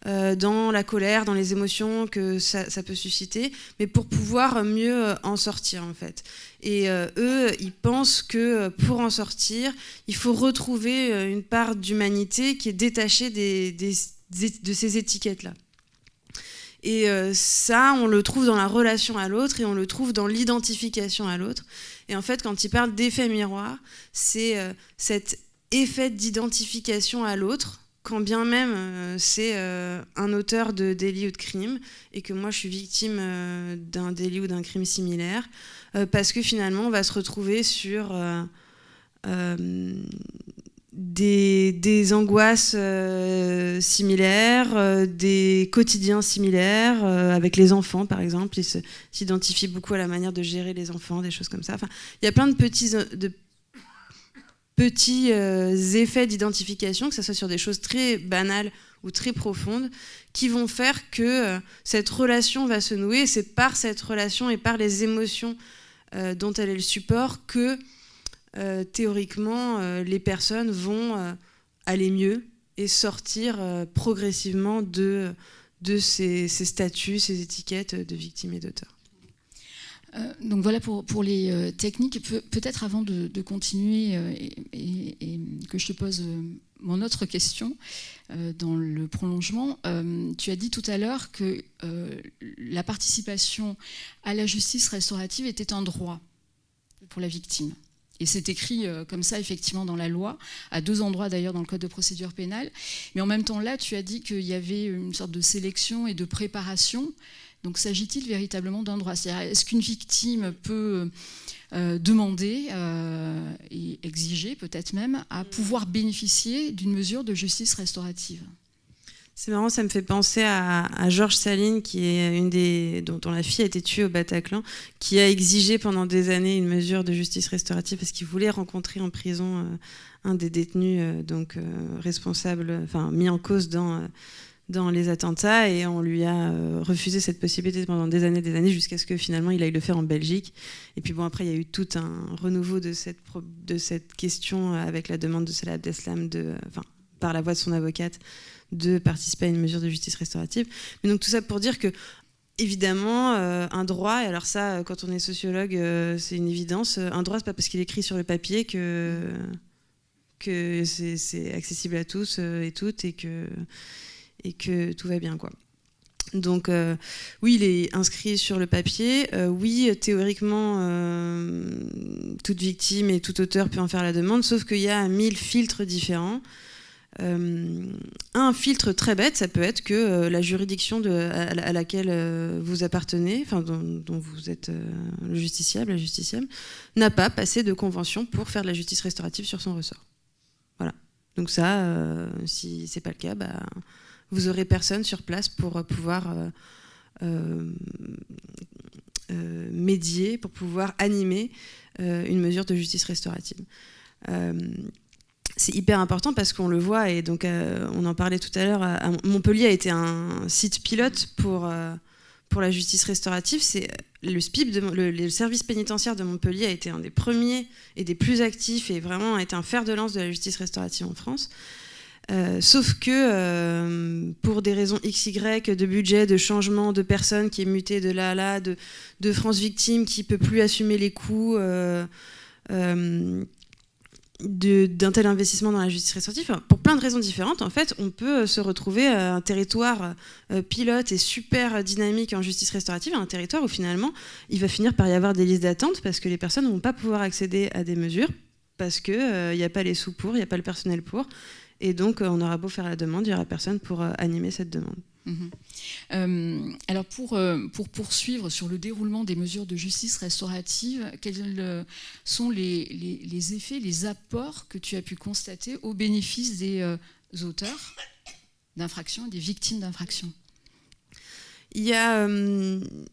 dans la colère, dans les émotions que ça peut susciter, mais pour pouvoir mieux en sortir, en fait. Et eux, ils pensent que pour en sortir, il faut retrouver une part d'humanité qui est détachée de ces étiquettes-là. Et ça, on le trouve dans la relation à l'autre et on le trouve dans l'identification à l'autre. Et en fait, quand il parle d'effet miroir, c'est cet effet d'identification à l'autre quand bien même c'est un auteur de délit ou de crime et que moi je suis victime d'un délit ou d'un crime similaire, parce que finalement on va se retrouver sur des angoisses similaires, des quotidiens similaires, avec les enfants par exemple, ils s'identifient beaucoup à la manière de gérer les enfants, des choses comme ça. Enfin, il y a plein de petits effets d'identification, que ce soit sur des choses très banales ou très profondes, qui vont faire que cette relation va se nouer. Et c'est par cette relation et par les émotions dont elle est le support que, théoriquement, les personnes vont aller mieux et sortir progressivement de ces statuts, ces étiquettes de victime et d'auteur. Donc voilà pour les techniques. Peut-être avant de continuer et que je te pose mon autre question dans le prolongement, tu as dit tout à l'heure que la participation à la justice restaurative était un droit pour la victime. Et c'est écrit comme ça, effectivement, dans la loi, à 2 endroits d'ailleurs dans le Code de procédure pénale. Mais en même temps, là, tu as dit qu'il y avait une sorte de sélection et de préparation. Donc, s'agit-il véritablement d'un droit ? C'est-à-dire, est-ce qu'une victime peut demander et exiger, peut-être même, à pouvoir bénéficier d'une mesure de justice restaurative ? C'est marrant, ça me fait penser à Georges Saline, qui est dont la fille a été tuée au Bataclan, qui a exigé pendant des années une mesure de justice restaurative parce qu'il voulait rencontrer en prison un des détenus responsable, enfin mis en cause dans les attentats, et on lui a refusé cette possibilité pendant des années, jusqu'à ce que finalement il aille le faire en Belgique. Et puis bon, après il y a eu tout un renouveau de cette question avec la demande de Salah Abdeslam par la voix de son avocate, de participer à une mesure de justice restaurative. Mais donc tout ça pour dire que, évidemment, un droit, et alors ça, quand on est sociologue, c'est une évidence, un droit, c'est pas parce qu'il est écrit sur le papier que c'est accessible à tous et toutes, et que tout va bien, quoi. Donc oui, il est inscrit sur le papier. Oui, théoriquement, toute victime et tout auteur peut en faire la demande, sauf qu'il y a 1000 filtres différents. Un filtre très bête, ça peut être que la juridiction à laquelle vous appartenez, enfin dont vous êtes le justiciable, la justiciable, n'a pas passé de convention pour faire de la justice restaurative sur son ressort. Voilà. Donc ça, si c'est pas le cas, vous aurez personne sur place pour pouvoir médier, pour pouvoir animer une mesure de justice restaurative. C'est hyper important parce qu'on le voit, et donc on en parlait tout à l'heure, Montpellier a été un site pilote pour la justice restaurative. C'est le SPIP, le service pénitentiaire de Montpellier a été un des premiers et des plus actifs, et vraiment a été un fer de lance de la justice restaurative en France. Sauf que pour des raisons XY, de budget, de changement, de personnes qui est mutée de là à là, de France Victime qui ne peut plus assumer les coûts d'un tel investissement dans la justice restaurative, pour plein de raisons différentes, en fait, on peut se retrouver à un territoire pilote et super dynamique en justice restaurative, un territoire où finalement il va finir par y avoir des listes d'attente parce que les personnes ne vont pas pouvoir accéder à des mesures, parce qu'il n'y a pas les sous pour, il n'y a pas le personnel pour, et donc on aura beau faire la demande, il n'y aura personne pour animer cette demande. Alors pour poursuivre sur le déroulement des mesures de justice restaurative, quels sont les effets, les apports que tu as pu constater au bénéfice des auteurs d'infractions et des victimes d'infractions ? Il y a,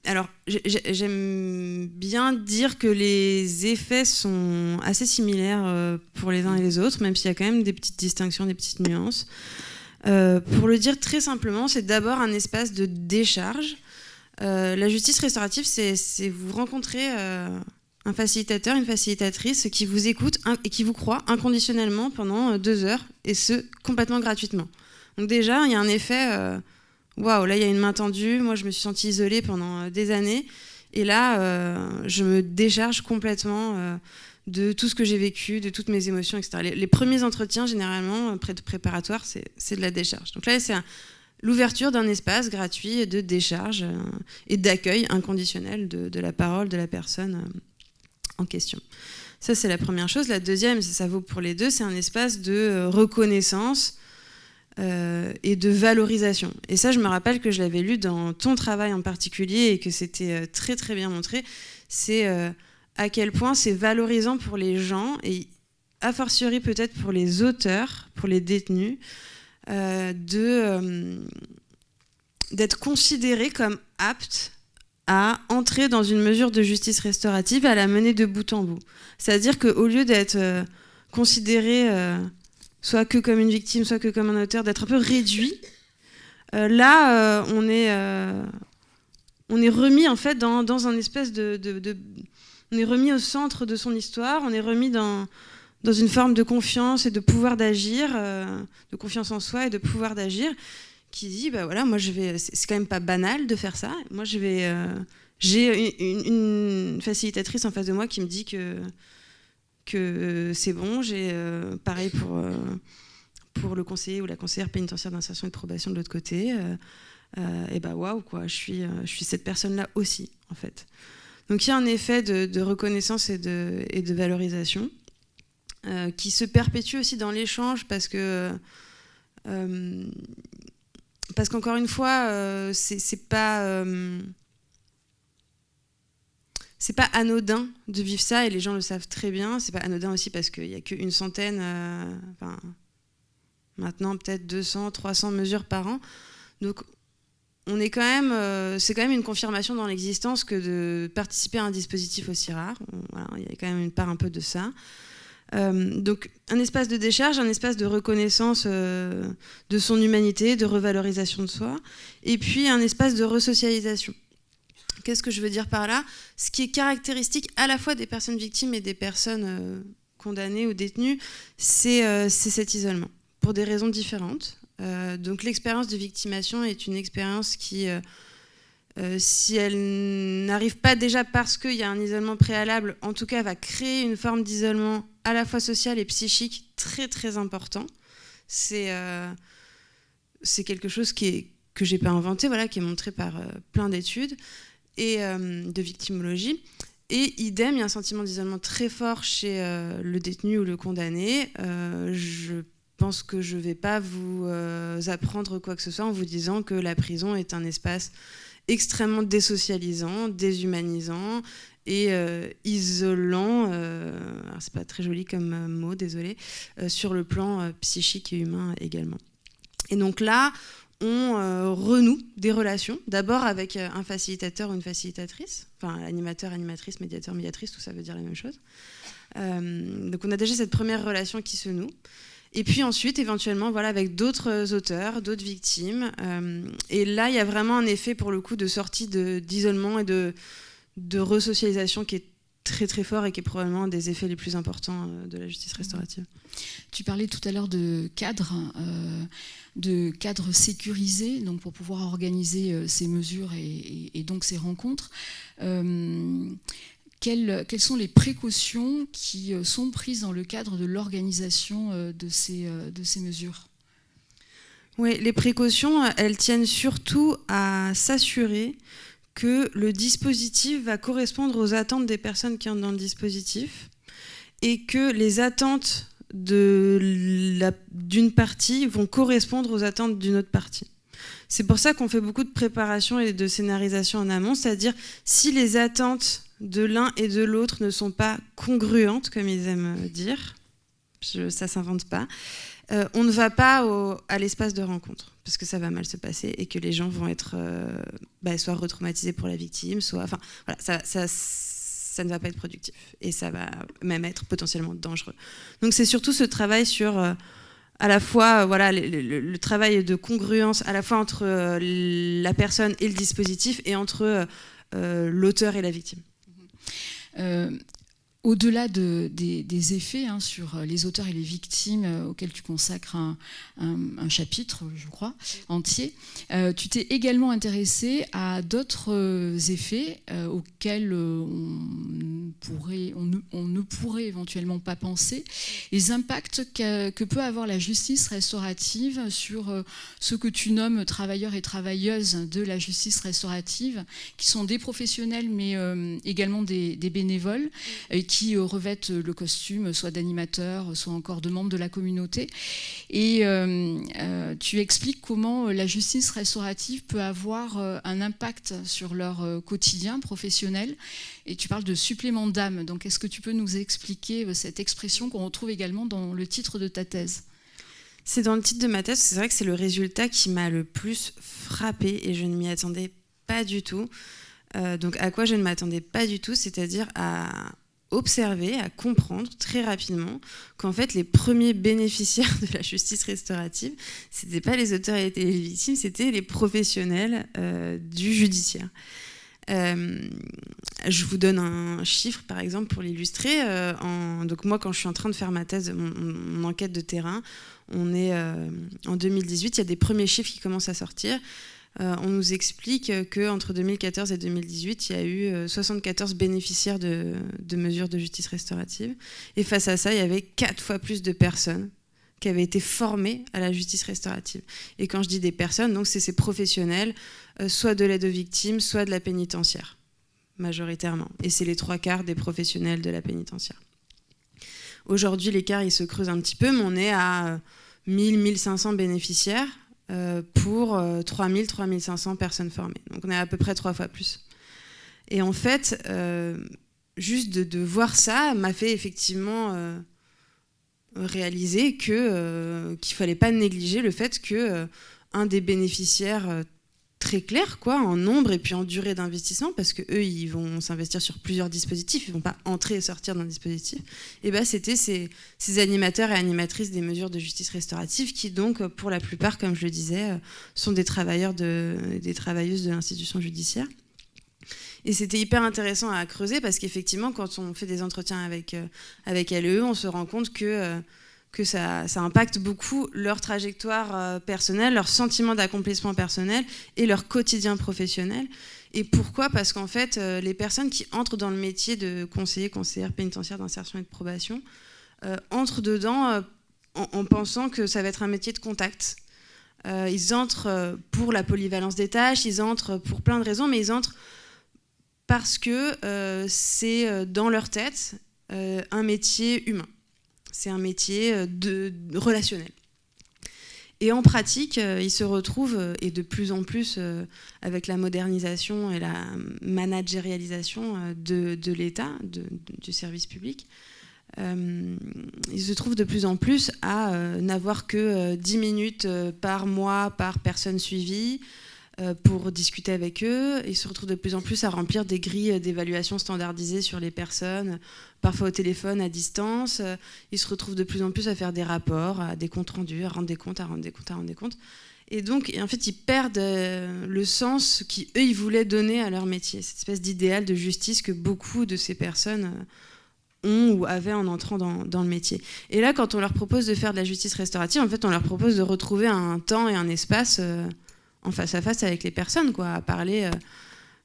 alors j'aime bien dire que les effets sont assez similaires pour les uns et les autres, même s'il y a quand même des petites distinctions, des petites nuances. Pour le dire très simplement, c'est d'abord un espace de décharge. La justice restaurative, c'est vous rencontrez un facilitateur, une facilitatrice qui vous écoute et qui vous croit inconditionnellement pendant 2 heures, et ce, complètement gratuitement. Donc déjà, il y a un effet, waouh, là il y a une main tendue, moi je me suis sentie isolée pendant des années, et là je me décharge complètement de tout ce que j'ai vécu, de toutes mes émotions, etc. Les premiers entretiens, généralement, préparatoires, c'est de la décharge. Donc là, c'est l'ouverture d'un espace gratuit de décharge et d'accueil inconditionnel de la parole de la personne en question. Ça, c'est la première chose. La deuxième, ça vaut pour les deux, c'est un espace de reconnaissance et de valorisation. Et ça, je me rappelle que je l'avais lu dans ton travail en particulier et que c'était très très bien montré. C'est à quel point c'est valorisant pour les gens et a fortiori peut-être pour les auteurs, pour les détenus, d'être considérés comme aptes à entrer dans une mesure de justice restaurative et à la mener de bout en bout. C'est-à-dire qu'au lieu d'être considéré soit que comme une victime, soit que comme un auteur, d'être un peu réduit, là, on est remis en fait dans un espèce on est remis au centre de son histoire, on est remis dans une forme de confiance et de pouvoir d'agir, de confiance en soi et de pouvoir d'agir, qui dit, bah voilà, moi c'est quand même pas banal de faire ça. Moi j'ai une facilitatrice en face de moi qui me dit que c'est bon. J'ai pareil pour le conseiller ou la conseillère pénitentiaire d'insertion et de probation de l'autre côté. Et bah waouh quoi, je suis cette personne-là aussi en fait. Donc il y a un effet de reconnaissance et de valorisation qui se perpétue aussi dans l'échange parce qu'encore une fois, c'est pas anodin de vivre ça et les gens le savent très bien. C'est pas anodin aussi parce qu'il n'y a qu'une centaine, maintenant peut-être 200, 300 mesures par an. Donc on est quand même, c'est quand même une confirmation dans l'existence que de participer à un dispositif aussi rare. Voilà, il y a quand même une part un peu de ça. Donc un espace de décharge, un espace de reconnaissance de son humanité, de revalorisation de soi, et puis un espace de resocialisation. Qu'est-ce que je veux dire par là ? Ce qui est caractéristique à la fois des personnes victimes et des personnes condamnées ou détenues, c'est cet isolement, pour des raisons différentes. Donc l'expérience de victimation est une expérience qui, si elle n'arrive pas déjà parce qu'il y a un isolement préalable, en tout cas va créer une forme d'isolement à la fois social et psychique très très important. C'est quelque chose que j'ai pas inventé, voilà, qui est montré par plein d'études et de victimologie. Et idem, il y a un sentiment d'isolement très fort chez le détenu ou le condamné. Je pense que je ne vais pas vous apprendre quoi que ce soit en vous disant que la prison est un espace extrêmement désocialisant, déshumanisant et isolant, alors c'est pas très joli comme mot, désolé, sur le plan psychique et humain également. Et donc là, on renoue des relations, d'abord avec un facilitateur ou une facilitatrice, enfin animateur, animatrice, médiateur, médiatrice, tout ça veut dire la même chose. Donc on a déjà cette première relation qui se noue. Et puis ensuite, éventuellement, voilà, avec d'autres auteurs, d'autres victimes. Et là, il y a vraiment un effet, pour le coup, de sortie d'isolement et de resocialisation qui est très très fort et qui est probablement un des effets les plus importants de la justice restaurative. Tu parlais tout à l'heure de cadres sécurisés, donc pour pouvoir organiser ces mesures et donc ces rencontres. Quelles sont les précautions qui sont prises dans le cadre de l'organisation de ces mesures ? Oui, les précautions, elles tiennent surtout à s'assurer que le dispositif va correspondre aux attentes des personnes qui entrent dans le dispositif et que les attentes d'une partie vont correspondre aux attentes d'une autre partie. C'est pour ça qu'on fait beaucoup de préparation et de scénarisation en amont, c'est-à-dire si les attentes de l'un et de l'autre ne sont pas congruentes, comme ils aiment dire, ça s'invente pas, on ne va pas à l'espace de rencontre, parce que ça va mal se passer et que les gens vont être soit retraumatisés pour la victime, soit... Enfin, voilà, ça ne va pas être productif et ça va même être potentiellement dangereux. Donc c'est surtout ce travail sur... à la fois voilà, le travail de congruence à la fois entre la personne et le dispositif et entre l'auteur et la victime. Au-delà des effets sur les auteurs et les victimes auxquels tu consacres un chapitre, je crois, entier, tu t'es également intéressé à d'autres effets auxquels on ne pourrait éventuellement pas penser, les impacts que peut avoir la justice restaurative sur ce que tu nommes travailleurs et travailleuses de la justice restaurative, qui sont des professionnels mais également des bénévoles qui revêtent le costume soit d'animateurs, soit encore de membres de la communauté. Et tu expliques comment la justice restaurative peut avoir un impact sur leur quotidien professionnel. Et tu parles de supplément d'âme. Donc, est-ce que tu peux nous expliquer cette expression qu'on retrouve également dans le titre de ta thèse ? C'est dans le titre de ma thèse, c'est vrai que c'est le résultat qui m'a le plus frappée et je ne m'y attendais pas du tout. Donc, à quoi je ne m'attendais pas du tout, c'est-à-dire à observer, à comprendre très rapidement qu'en fait, les premiers bénéficiaires de la justice restaurative, ce n'étaient pas les auteurs et les victimes, c'était les professionnels du judiciaire. Je vous donne un chiffre, par exemple, pour l'illustrer. Donc moi, quand je suis en train de faire ma thèse, mon enquête de terrain, on est en 2018, il y a des premiers chiffres qui commencent à sortir. On nous explique qu'entre 2014 et 2018, il y a eu 74 bénéficiaires de mesures de justice restaurative. Et face à ça, il y avait 4 fois plus de personnes qui avaient été formées à la justice restaurative. Et quand je dis des personnes, donc c'est ces professionnels, soit de l'aide aux victimes, soit de la pénitentiaire, majoritairement. Et c'est les 3/4 des professionnels de la pénitentiaire. Aujourd'hui, l'écart, il se creuse un petit peu, mais on est à 1000-1500 bénéficiaires pour 3000-3500 personnes formées. Donc on est à peu près 3 fois plus. Et en fait, juste de voir ça m'a fait effectivement réaliser qu'il ne fallait pas négliger le fait qu'un des bénéficiaires très clair, quoi, en nombre et puis en durée d'investissement, parce qu'eux, ils vont s'investir sur plusieurs dispositifs, ils ne vont pas entrer et sortir d'un dispositif, et ben, c'était ces animateurs et animatrices des mesures de justice restaurative qui, donc, pour la plupart, comme je le disais, sont des travailleurs des travailleuses de l'institution judiciaire. Et c'était hyper intéressant à creuser parce qu'effectivement, quand on fait des entretiens avec LEE, on se rend compte que ça impacte beaucoup leur trajectoire personnelle, leur sentiment d'accomplissement personnel et leur quotidien professionnel. Et pourquoi ? Parce qu'en fait, les personnes qui entrent dans le métier de conseillère pénitentiaire d'insertion et de probation entrent dedans en pensant que ça va être un métier de contact. Ils entrent pour la polyvalence des tâches, ils entrent pour plein de raisons, mais ils entrent parce que c'est dans leur tête un métier humain. C'est un métier relationnel. Et en pratique, ils se retrouvent, et de plus en plus avec la modernisation et la managérialisation de l'État, du service public, ils se trouvent de plus en plus à n'avoir que 10 minutes par mois par personne suivie, pour discuter avec eux. Ils se retrouvent de plus en plus à remplir des grilles d'évaluation standardisées sur les personnes, parfois au téléphone, à distance. Ils se retrouvent de plus en plus à faire des rapports, à des comptes rendus, à rendre des comptes. Et donc, en fait, ils perdent le sens qu'eux, ils voulaient donner à leur métier, cette espèce d'idéal de justice que beaucoup de ces personnes ont ou avaient en entrant dans le métier. Et là, quand on leur propose de faire de la justice restaurative, en fait, on leur propose de retrouver un temps et un espace en face à face avec les personnes, quoi, à parler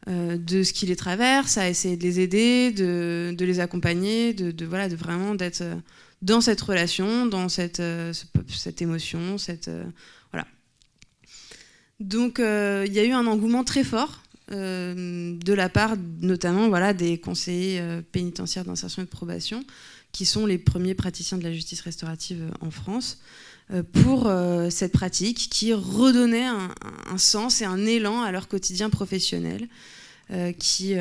de ce qui les traverse, à essayer de les aider, de les accompagner, de vraiment d'être dans cette relation, dans cette émotion, voilà. Donc il y a eu un engouement très fort de la part notamment des conseillers pénitentiaires d'insertion et de probation, qui sont les premiers praticiens de la justice restaurative en France, pour cette pratique qui redonnait un sens et un élan à leur quotidien professionnel, qui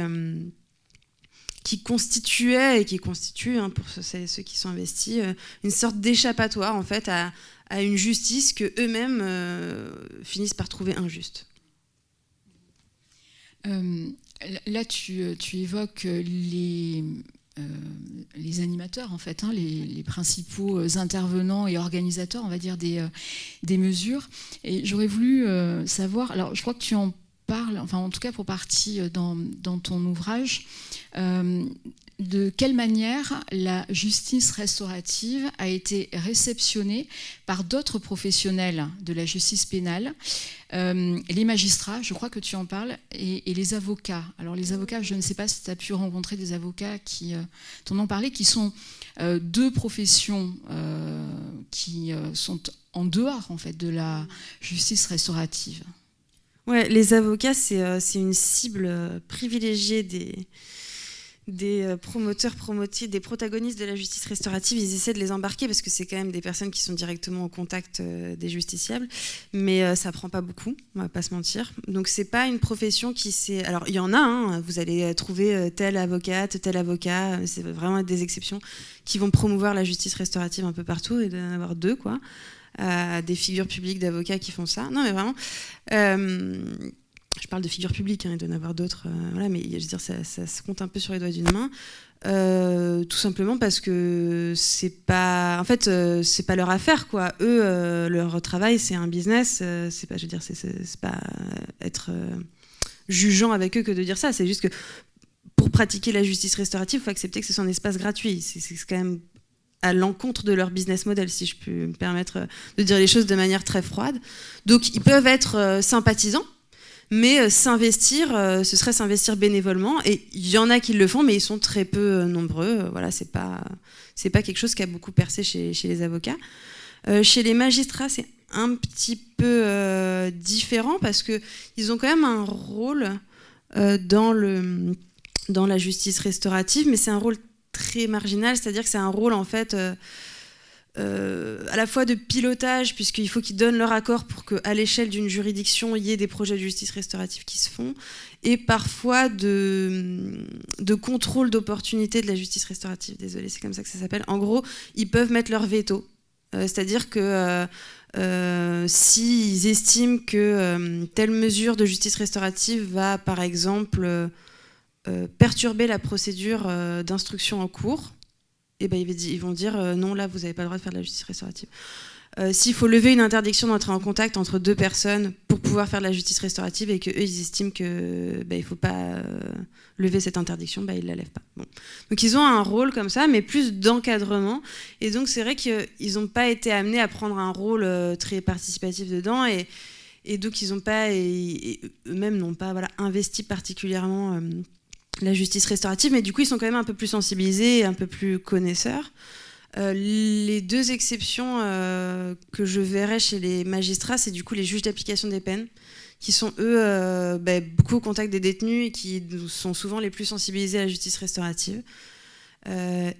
constituait et qui constitue, pour ceux qui sont investis, une sorte d'échappatoire en fait à une justice que eux-mêmes finissent par trouver injuste. Là, tu évoques les animateurs, en fait, les principaux intervenants et organisateurs, on va dire, des mesures. Et j'aurais voulu savoir, alors je crois que tu en parles, enfin en tout cas pour partie dans ton ouvrage, de de quelle manière la justice restaurative a été réceptionnée par d'autres professionnels de la justice pénale, les magistrats, je crois que tu en parles, et les avocats. Alors les avocats, je ne sais pas si tu as pu rencontrer des avocats qui t'en ont parlé, qui sont deux professions qui sont en dehors en fait, de la justice restaurative. Ouais, les avocats, c'est une cible privilégiée des promoteurs, des protagonistes de la justice restaurative. Ils essaient de les embarquer parce que c'est quand même des personnes qui sont directement au contact des justiciables, mais ça prend pas beaucoup, on va pas se mentir. Donc c'est pas une profession qui s'est... Alors il y en a, hein, vous allez trouver telle avocate, tel avocat, c'est vraiment des exceptions qui vont promouvoir la justice restaurative un peu partout, et d'en avoir deux, quoi. Des figures publiques d'avocats qui font ça. Non, mais vraiment... je parle de figures publiques, hein, il doit y en avoir d'autres, voilà, mais je veux dire, ça se compte un peu sur les doigts d'une main, tout simplement parce que c'est pas, en fait, c'est pas leur affaire, quoi. Eux, leur travail, c'est un business, c'est pas, je veux dire, c'est pas être jugeant avec eux que de dire ça. C'est juste que pour pratiquer la justice restaurative, il faut accepter que ce soit un espace gratuit. C'est quand même à l'encontre de leur business model, si je peux me permettre de dire les choses de manière très froide. Donc, ils peuvent être sympathisants, mais s'investir, ce serait s'investir bénévolement. Et il y en a qui le font, mais ils sont très peu nombreux. Voilà, c'est pas quelque chose qui a beaucoup percé chez les avocats. Chez les magistrats, c'est un petit peu différent parce qu'ils ont quand même un rôle dans la justice restaurative, mais c'est un rôle très marginal, c'est-à-dire que c'est un rôle en fait à la fois de pilotage, puisqu'il faut qu'ils donnent leur accord pour qu'à l'échelle d'une juridiction, il y ait des projets de justice restaurative qui se font, et parfois de contrôle d'opportunité de la justice restaurative. Désolée, c'est comme ça que ça s'appelle. En gros, ils peuvent mettre leur veto. C'est-à-dire que s'ils estiment que telle mesure de justice restaurative va, par exemple, perturber la procédure d'instruction en cours, et ben ils vont dire non, là vous n'avez pas le droit de faire de la justice restaurative. S'il faut lever une interdiction d'entrer en contact entre deux personnes pour pouvoir faire de la justice restaurative et qu'eux ils estiment qu'il ne faut pas lever cette interdiction, ils ne la lèvent pas. Bon. Donc ils ont un rôle comme ça, mais plus d'encadrement, et donc c'est vrai qu'ils n'ont pas été amenés à prendre un rôle très participatif dedans, et donc ils n'ont pas, et eux-mêmes n'ont pas investi particulièrement la justice restaurative, mais du coup ils sont quand même un peu plus sensibilisés et un peu plus connaisseurs. Les deux exceptions que je verrais chez les magistrats, c'est du coup les juges d'application des peines, qui sont eux beaucoup au contact des détenus et qui sont souvent les plus sensibilisés à la justice restaurative.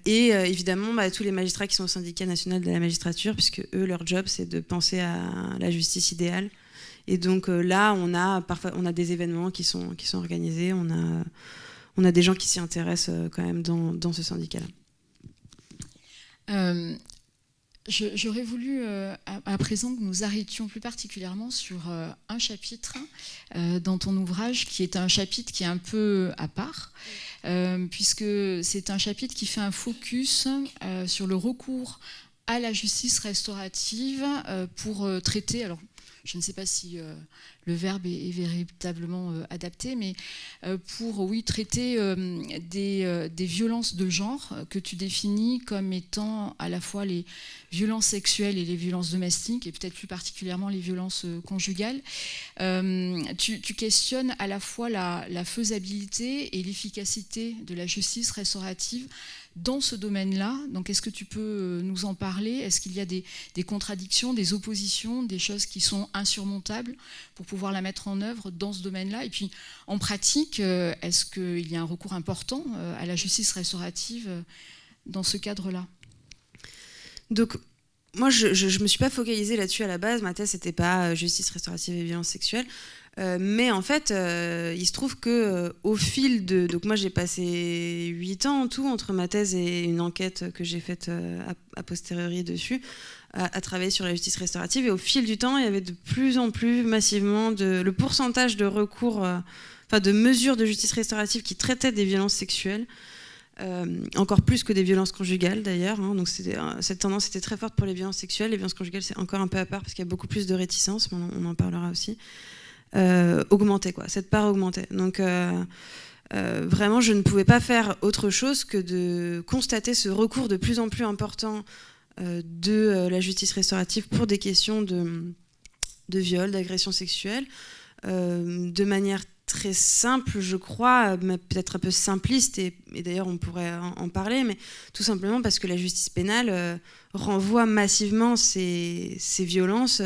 Et évidemment tous les magistrats qui sont au syndicat national de la magistrature, puisque eux leur job c'est de penser à la justice idéale. Et donc là on a des événements qui sont organisés, on a des gens qui s'y intéressent quand même dans ce syndicat-là. J'aurais voulu à présent que nous arrêtions plus particulièrement sur un chapitre dans ton ouvrage, qui est un chapitre qui est un peu à part, puisque c'est un chapitre qui fait un focus sur le recours à la justice restaurative pour traiter... Alors, je ne sais pas si le verbe est véritablement adapté, mais pour traiter des violences de genre que tu définis comme étant à la fois les violences sexuelles et les violences domestiques, et peut-être plus particulièrement les violences conjugales. Tu questionnes à la fois la faisabilité et l'efficacité de la justice restaurative dans ce domaine-là. Donc, est-ce que tu peux nous en parler? Est-ce qu'il y a des contradictions, des oppositions, des choses qui sont insurmontables pour pouvoir la mettre en œuvre dans ce domaine-là? Et puis, en pratique, est-ce qu'il y a un recours important à la justice restaurative dans ce cadre-là? Donc, moi, je ne me suis pas focalisée là-dessus à la base. Ma thèse, c'était pas justice restaurative et violence sexuelle. Mais en fait, il se trouve qu'au fil de... Donc moi, j'ai passé 8 ans en tout, entre ma thèse et une enquête que j'ai faite a posteriori dessus, à travailler sur la justice restaurative. Et au fil du temps, il y avait de plus en plus massivement le pourcentage de recours, de mesures de justice restaurative qui traitaient des violences sexuelles, encore plus que des violences conjugales d'ailleurs. Hein. Donc cette tendance était très forte pour les violences sexuelles. Les violences conjugales, c'est encore un peu à part parce qu'il y a beaucoup plus de réticence, mais on en parlera aussi. Augmentait, quoi. Cette part augmentait. Donc vraiment, je ne pouvais pas faire autre chose que de constater ce recours de plus en plus important de la justice restaurative pour des questions de viol, d'agression sexuelle, de manière très simple, je crois, mais peut-être un peu simpliste, et d'ailleurs on pourrait en parler, mais tout simplement parce que la justice pénale renvoie massivement ces violences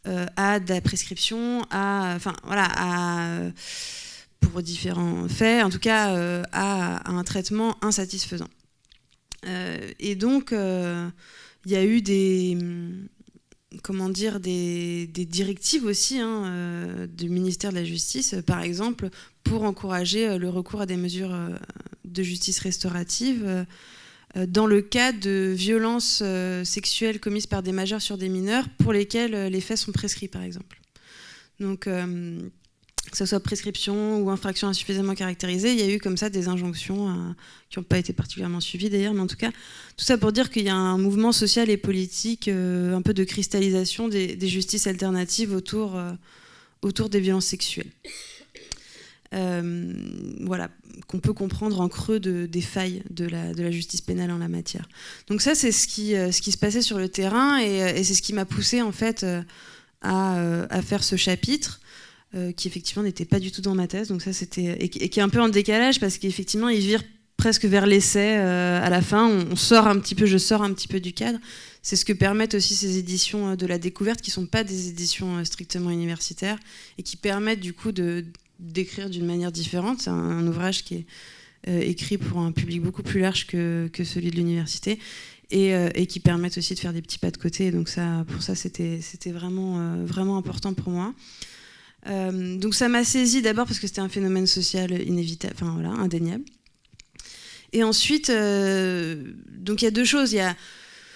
à de la prescription, pour différents faits, en tout cas à un traitement insatisfaisant. Et donc, il y a eu des directives aussi du ministère de la Justice, par exemple, pour encourager le recours à des mesures de justice restaurative dans le cas de violences sexuelles commises par des majeurs sur des mineurs pour lesquels les faits sont prescrits, par exemple. Donc, que ce soit prescription ou infraction insuffisamment caractérisée, il y a eu comme ça des injonctions qui n'ont pas été particulièrement suivies d'ailleurs, mais en tout cas, tout ça pour dire qu'il y a un mouvement social et politique, un peu de cristallisation des justices alternatives autour des violences sexuelles. Voilà, qu'on peut comprendre en creux des failles de la justice pénale en la matière. Donc ça, c'est ce qui se passait sur le terrain, et c'est ce qui m'a poussée en fait à faire ce chapitre. Qui effectivement n'était pas du tout dans ma thèse, donc ça c'était et qui est un peu en décalage parce qu'effectivement il vire presque vers l'essai à la fin. Je sors un petit peu du cadre. C'est ce que permettent aussi ces éditions de la découverte qui sont pas des éditions strictement universitaires et qui permettent du coup d'écrire d'une manière différente. C'est un ouvrage qui est écrit pour un public beaucoup plus large que celui de l'université. Et qui permettent aussi de faire des petits pas de côté. Donc ça, pour ça, c'était vraiment, vraiment important pour moi. Donc ça m'a saisi d'abord parce que c'était un phénomène social inévitable, indéniable. Et ensuite, donc il y a deux choses. Il y a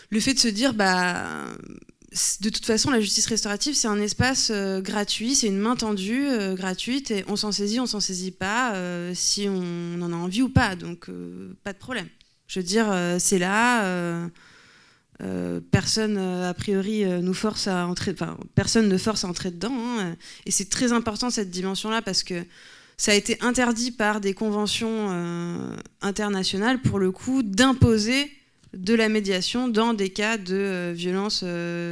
le fait de se dire, de toute façon, la justice restaurative, c'est un espace gratuit, c'est une main tendue, gratuite, et on s'en saisit pas, si on en a envie ou pas. Donc pas de problème. Je veux dire, c'est là. Personne a priori nous force à entrer, personne ne force à entrer dedans, et c'est très important cette dimension-là parce que ça a été interdit par des conventions internationales pour le coup d'imposer de la médiation dans des cas de violences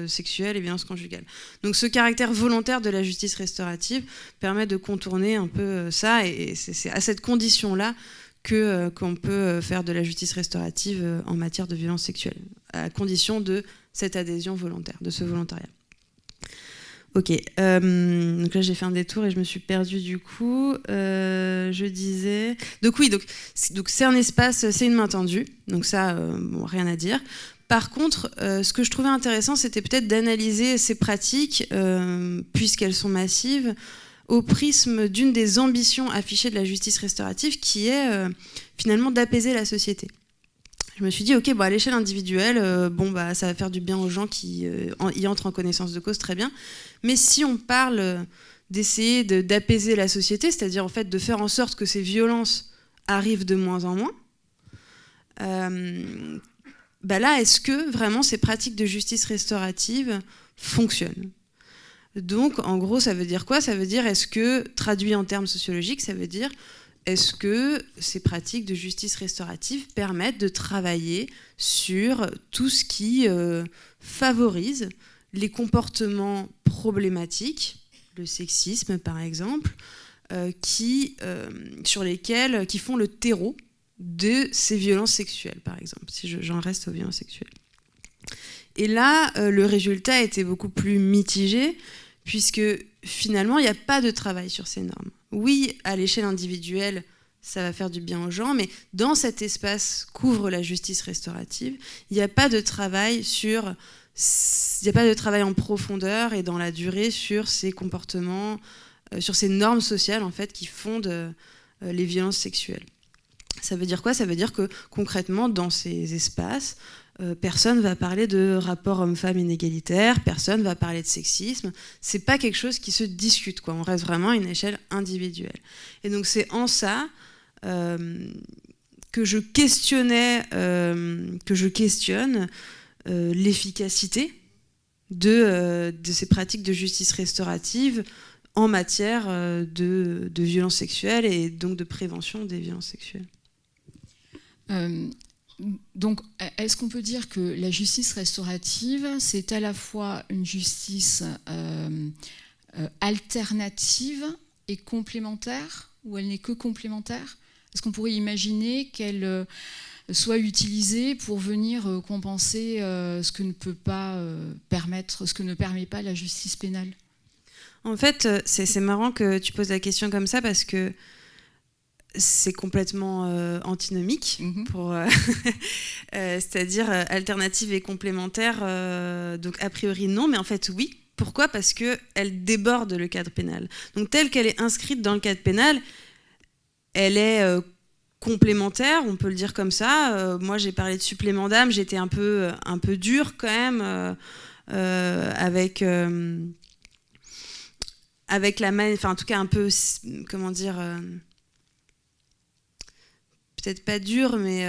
sexuelles et violences conjugales. Donc ce caractère volontaire de la justice restaurative permet de contourner un peu ça, et c'est à cette condition-là qu'on peut faire de la justice restaurative en matière de violence sexuelle, à condition de cette adhésion volontaire, de ce volontariat. Ok, donc là j'ai fait un détour et je me suis perdue du coup. Je disais... Donc oui, donc c'est un espace, c'est une main tendue, donc ça, rien à dire. Par contre, ce que je trouvais intéressant, c'était peut-être d'analyser ces pratiques, puisqu'elles sont massives, au prisme d'une des ambitions affichées de la justice restaurative, qui est finalement d'apaiser la société. Je me suis dit, ok, à l'échelle individuelle, ça va faire du bien aux gens qui y entrent en connaissance de cause, très bien. Mais si on parle d'essayer d'apaiser la société, c'est-à-dire en fait de faire en sorte que ces violences arrivent de moins en moins, là, est-ce que vraiment ces pratiques de justice restaurative fonctionnent ? Donc, en gros, ça veut dire quoi ? Ça veut dire, est-ce que, traduit en termes sociologiques, ça veut dire, est-ce que ces pratiques de justice restaurative permettent de travailler sur tout ce qui favorise les comportements problématiques, le sexisme par exemple, qui font le terreau de ces violences sexuelles, par exemple, si j'en reste aux violences sexuelles. Et là, le résultat était beaucoup plus mitigé, puisque finalement, il n'y a pas de travail sur ces normes. Oui, à l'échelle individuelle, ça va faire du bien aux gens, mais dans cet espace qu'ouvre la justice restaurative, il n'y a pas de travail en profondeur et dans la durée sur ces comportements, sur ces normes sociales en fait, qui fondent les violences sexuelles. Ça veut dire quoi ? Ça veut dire que concrètement, dans ces espaces, personne ne va parler de rapport homme-femme inégalitaire, personne ne va parler de sexisme. C'est pas quelque chose qui se discute, quoi. On reste vraiment à une échelle individuelle. Et donc c'est en ça que je questionne l'efficacité de ces pratiques de justice restaurative en matière de violences sexuelles et donc de prévention des violences sexuelles. Donc, est-ce qu'on peut dire que la justice restaurative, c'est à la fois une justice alternative et complémentaire, ou elle n'est que complémentaire? Est-ce qu'on pourrait imaginer qu'elle soit utilisée pour venir compenser ce que ne peut pas permettre, ce que ne permet pas la justice pénale? En fait, c'est marrant que tu poses la question comme ça parce que c'est complètement antinomique, c'est-à-dire alternative et complémentaire. Donc a priori non, mais en fait oui. Pourquoi ? Parce qu'elle déborde le cadre pénal. Donc telle qu'elle est inscrite dans le cadre pénal, elle est complémentaire, on peut le dire comme ça. Moi j'ai parlé de supplément d'âme, j'étais un peu dure quand même avec la main, enfin en tout cas un peu, comment dire, peut-être pas dur, mais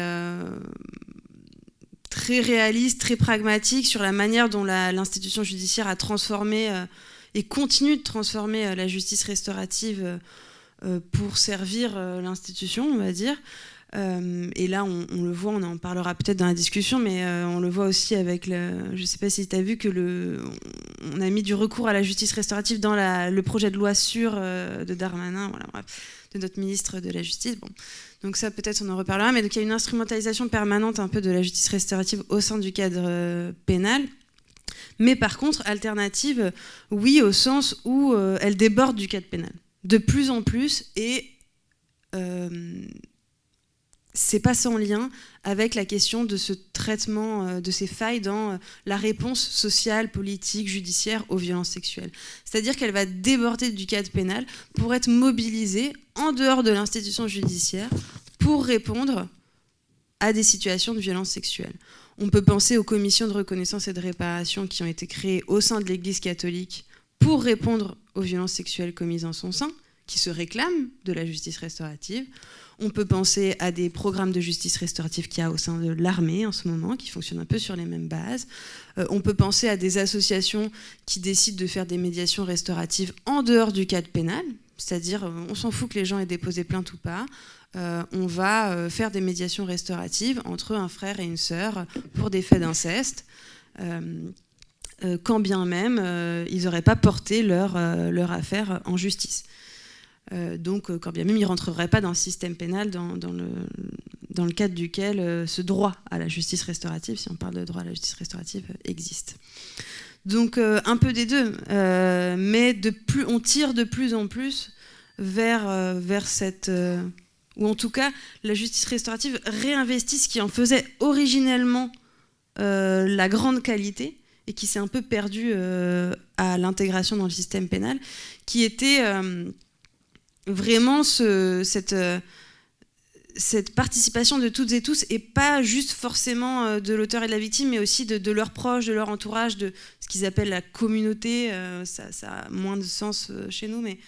très réaliste, très pragmatique sur la manière dont l'institution judiciaire a transformé et continue de transformer la justice restaurative pour servir l'institution, on va dire. Et là, on le voit, on en parlera peut-être dans la discussion, mais on le voit aussi avec je ne sais pas si tu as vu que on a mis du recours à la justice restaurative dans le projet de loi sur de Darmanin, voilà, bref, de notre ministre de la Justice. Bon. Donc ça, peut-être, on en reparlera. Mais donc, il y a une instrumentalisation permanente un peu de la justice restaurative au sein du cadre pénal. Mais par contre, alternative, oui, au sens où elle déborde du cadre pénal. De plus en plus, et c'est pas sans lien avec la question de ce traitement, de ces failles dans la réponse sociale, politique, judiciaire aux violences sexuelles. C'est-à-dire qu'elle va déborder du cadre pénal pour être mobilisée en dehors de l'institution judiciaire pour répondre à des situations de violences sexuelles. On peut penser aux commissions de reconnaissance et de réparation qui ont été créées au sein de l'Église catholique pour répondre aux violences sexuelles commises en son sein, qui se réclament de la justice restaurative. On peut penser à des programmes de justice restaurative qu'il y a au sein de l'armée en ce moment, qui fonctionnent un peu sur les mêmes bases. On peut penser à des associations qui décident de faire des médiations restauratives en dehors du cadre pénal, c'est-à-dire on s'en fout que les gens aient déposé plainte ou pas. On va faire des médiations restauratives entre un frère et une sœur pour des faits d'inceste, quand bien même ils n'auraient pas porté leur affaire en justice. Donc, quand bien même, ils ne rentreraient pas dans le système pénal dans le cadre duquel ce droit à la justice restaurative, si on parle de droit à la justice restaurative, existe. Donc, un peu des deux. Mais on tire de plus en plus vers cette... ou en tout cas, la justice restaurative réinvestit ce qui en faisait originellement la grande qualité et qui s'est un peu perdu à l'intégration dans le système pénal, qui était... vraiment cette participation de toutes et tous, et pas juste forcément de l'auteur et de la victime, mais aussi de leurs proches, de leur entourage, de ce qu'ils appellent la communauté. Ça a moins de sens chez nous, mais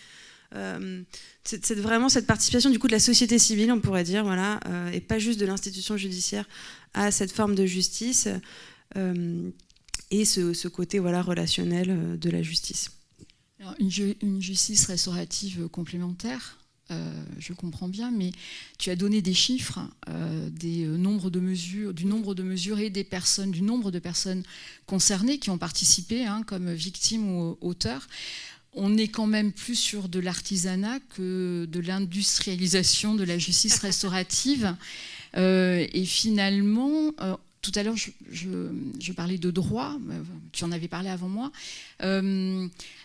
c'est vraiment cette participation du coup de la société civile, on pourrait dire, voilà, et pas juste de l'institution judiciaire à cette forme de justice, et ce côté voilà, relationnel de la justice. Alors, une justice restaurative complémentaire, je comprends bien, mais tu as donné des chiffres du nombre de mesures et du nombre de personnes concernées qui ont participé comme victimes ou auteurs. On est quand même plus sur de l'artisanat que de l'industrialisation de la justice restaurative. Et finalement... tout à l'heure, je parlais de droit, tu en avais parlé avant moi.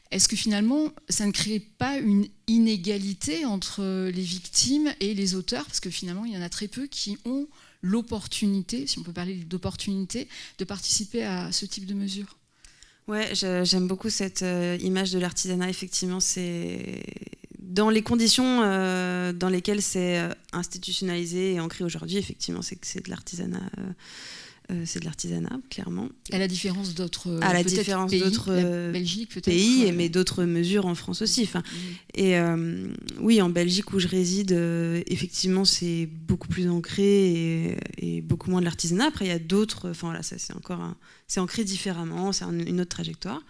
Est-ce que finalement, ça ne crée pas une inégalité entre les victimes et les auteurs? Parce que finalement, il y en a très peu qui ont l'opportunité, si on peut parler d'opportunité, de participer à ce type de mesures. Ouais, j'aime beaucoup cette image de l'artisanat. Effectivement, c'est dans les conditions dans lesquelles c'est institutionnalisé et ancré aujourd'hui. Effectivement, c'est de l'artisanat. C'est de l'artisanat, clairement. À la différence d'autres Belgique, pays, mais d'autres mesures en France aussi. Enfin, et oui, en Belgique où je réside, effectivement, c'est beaucoup plus ancré et beaucoup moins de l'artisanat. Après, il y a d'autres. Enfin voilà, ça c'est ancré différemment. C'est une autre trajectoire.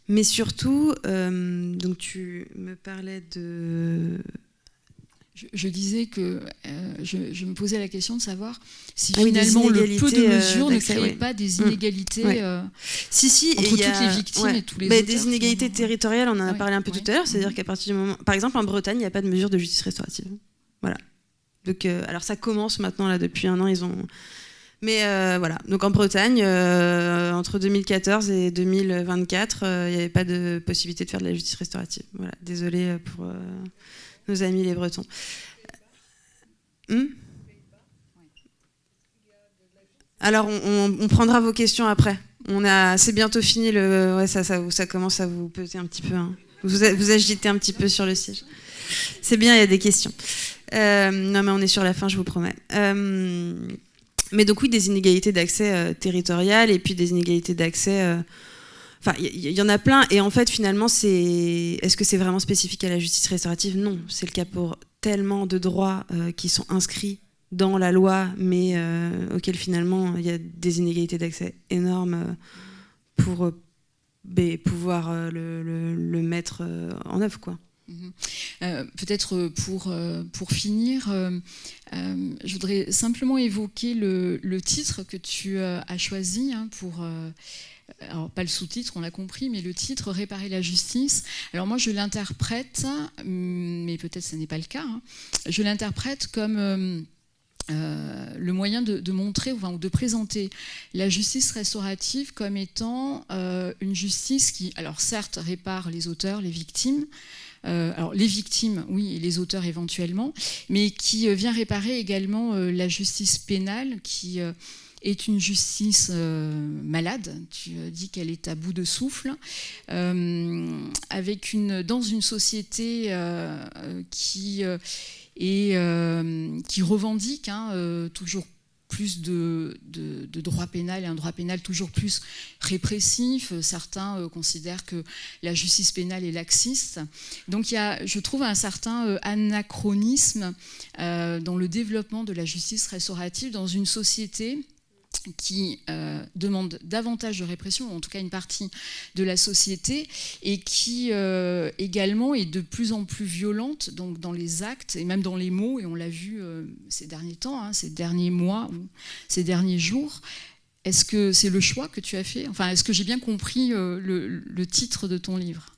Mais surtout, donc tu me parlais de... Je disais que je me posais la question de savoir si finalement le peu de mesures ne créait pas des inégalités entre toutes les victimes et tous les auteurs. Des inégalités territoriales, on en a parlé un peu tout à l'heure, c'est-à-dire qu'à partir du moment... Par exemple, en Bretagne, il n'y a pas de mesure de justice restaurative. Voilà. Donc, alors ça commence maintenant, là, depuis un an, ils ont... Mais voilà, donc en Bretagne, entre 2014 et 2024, il n'y avait pas de possibilité de faire de la justice restaurative. Voilà, désolée pour... nos amis les Bretons. Alors, on prendra vos questions après. C'est bientôt fini. Ça commence à vous peser un petit peu. Hein. Vous agitez un petit peu sur le siège. C'est bien, il y a des questions. Non, mais on est sur la fin, je vous promets. Mais donc oui, des inégalités d'accès territoriales et puis des inégalités d'accès... Enfin, il y en a plein, et en fait, finalement, est-ce que c'est vraiment spécifique à la justice restaurative ? Non, c'est le cas pour tellement de droits qui sont inscrits dans la loi, mais auxquels finalement il y a des inégalités d'accès énormes pour pouvoir le mettre en œuvre, quoi. Peut-être pour finir, je voudrais simplement évoquer le titre que tu as choisi pour... alors pas le sous-titre, on l'a compris, mais le titre « Réparer la justice ». Alors moi, je l'interprète, mais peut-être ce n'est pas le cas, hein, je l'interprète comme le moyen de montrer, enfin, ou de présenter la justice restaurative comme étant une justice qui, alors certes, répare les auteurs, les victimes, alors les victimes, oui, et les auteurs éventuellement, mais qui vient réparer également la justice pénale qui... est une justice malade, tu dis qu'elle est à bout de souffle, dans une société qui revendique toujours plus de droit pénal, et un droit pénal toujours plus répressif. Certains considèrent que la justice pénale est laxiste. Donc il y a, je trouve, un certain anachronisme dans le développement de la justice restaurative dans une société qui demande davantage de répression, ou en tout cas une partie de la société, et qui également est de plus en plus violente donc dans les actes et même dans les mots, et on l'a vu ces derniers temps, ces derniers mois, ou ces derniers jours. Est-ce que c'est le choix que tu as fait ? Enfin, est-ce que j'ai bien compris le titre de ton livre ?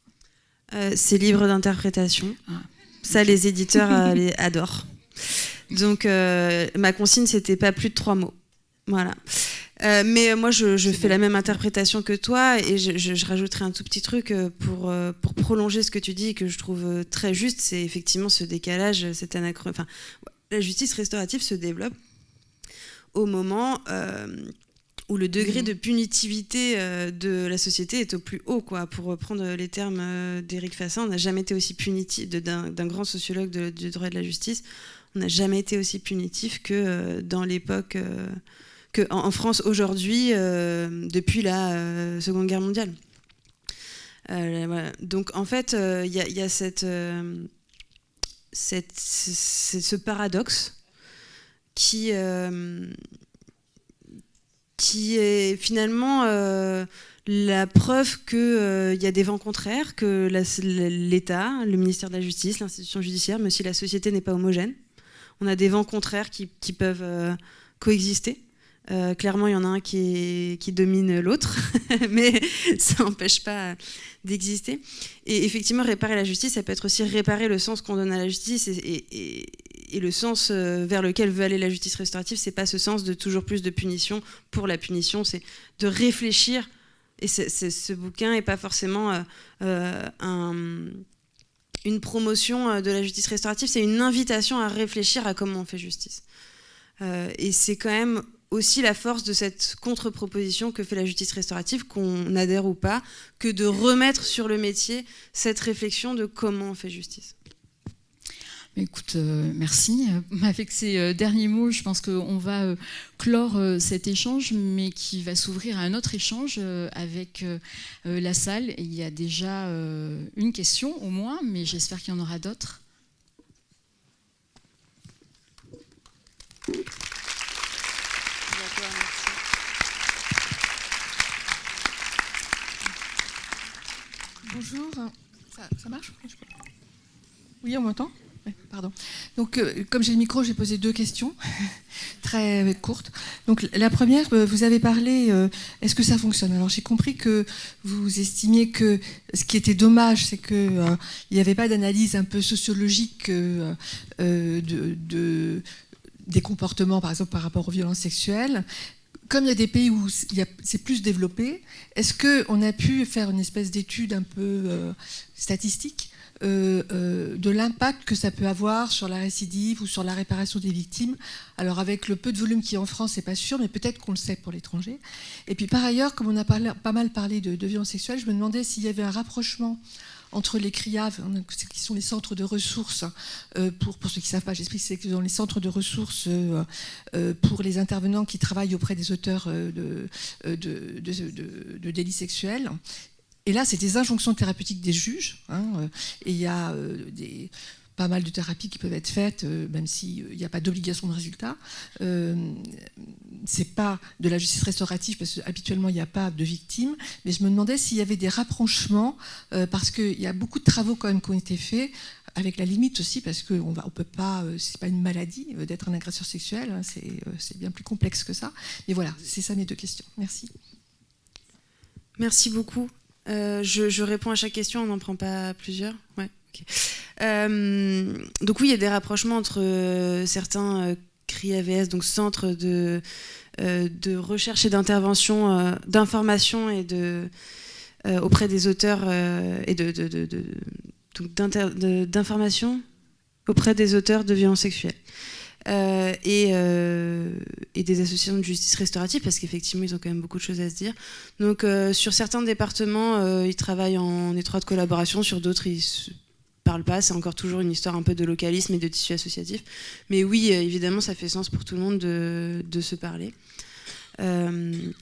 C'est libre d'interprétation. Ça, les éditeurs adorent. Donc, ma consigne, c'était pas plus de 3 mots. Voilà. Mais moi, je fais la même interprétation que toi, et je rajouterai un tout petit truc pour prolonger ce que tu dis, et que je trouve très juste. C'est effectivement ce décalage, cet anachronisme. Enfin, la justice restaurative se développe au moment où le degré de punitivité de la société est au plus haut, quoi. Pour reprendre les termes d'Éric Fassin, on n'a jamais été aussi punitif, d'un grand sociologue du droit et de la justice, on n'a jamais été aussi punitif que dans l'époque... en France aujourd'hui, depuis la Seconde Guerre mondiale. Voilà. Donc en fait, il y a ce paradoxe qui est finalement la preuve qu'il y a des vents contraires, que l'État, le ministère de la Justice, l'institution judiciaire, mais aussi la société n'est pas homogène. On a des vents contraires qui peuvent coexister. Clairement, il y en a un qui domine l'autre, mais ça n'empêche pas d'exister. Et effectivement, réparer la justice, ça peut être aussi réparer le sens qu'on donne à la justice, et le sens vers lequel veut aller la justice restaurative, c'est pas ce sens de toujours plus de punition pour la punition, c'est de réfléchir. Et ce bouquin n'est pas forcément une promotion de la justice restaurative, c'est une invitation à réfléchir à comment on fait justice. Et c'est quand même aussi la force de cette contre-proposition que fait la justice restaurative, qu'on adhère ou pas, que de remettre sur le métier cette réflexion de comment on fait justice. Écoute, merci. Avec ces derniers mots, je pense qu'on va clore cet échange, mais qui va s'ouvrir à un autre échange avec la salle. Et il y a déjà une question au moins, mais j'espère qu'il y en aura d'autres. Bonjour. Ça marche? Oui, on m'entend? Oui, pardon. Donc, comme j'ai le micro, j'ai posé 2 questions très courtes. Donc, la première, vous avez parlé, est-ce que ça fonctionne? Alors, j'ai compris que vous estimiez que ce qui était dommage, c'est qu'il n'y avait pas d'analyse un peu sociologique des comportements, par exemple, par rapport aux violences sexuelles. Comme il y a des pays où c'est plus développé, est-ce qu'on a pu faire une espèce d'étude un peu statistique de l'impact que ça peut avoir sur la récidive ou sur la réparation des victimes? Alors avec le peu de volume qui est en France, c'est pas sûr, mais peut-être qu'on le sait pour l'étranger. Et puis par ailleurs, comme on a pas mal parlé de violences sexuelles, je me demandais s'il y avait un rapprochement entre les CRIAV, qui sont les centres de ressources, pour ceux qui ne savent pas, j'explique, c'est que dans les centres de ressources pour les intervenants qui travaillent auprès des auteurs de délits sexuels. Et là, c'est des injonctions thérapeutiques des juges, et il y a pas mal de thérapies qui peuvent être faites, même s'il n'y a pas d'obligation de résultat. C'est pas de la justice restaurative, parce qu'habituellement, il n'y a pas de victimes, mais je me demandais s'il y avait des rapprochements, parce qu'il y a beaucoup de travaux quand même qui ont été faits, avec la limite aussi, parce qu'on peut pas, c'est pas une maladie d'être un agresseur sexuel, c'est bien plus complexe que ça. Mais voilà, c'est ça mes 2 questions. Merci. Merci beaucoup. Je réponds à chaque question, on n'en prend pas plusieurs. Ouais, okay. Donc oui, il y a des rapprochements entre certains CRI-AVS, donc centres de recherche et d'intervention, d'information et auprès des auteurs et d'information auprès des auteurs de violences sexuelles. Et des associations de justice restaurative, parce qu'effectivement ils ont quand même beaucoup de choses à se dire. Donc sur certains départements ils travaillent en étroite collaboration, sur d'autres ils se parlent pas, c'est encore toujours une histoire un peu de localisme et de tissu associatif, mais oui évidemment ça fait sens pour tout le monde de se parler, même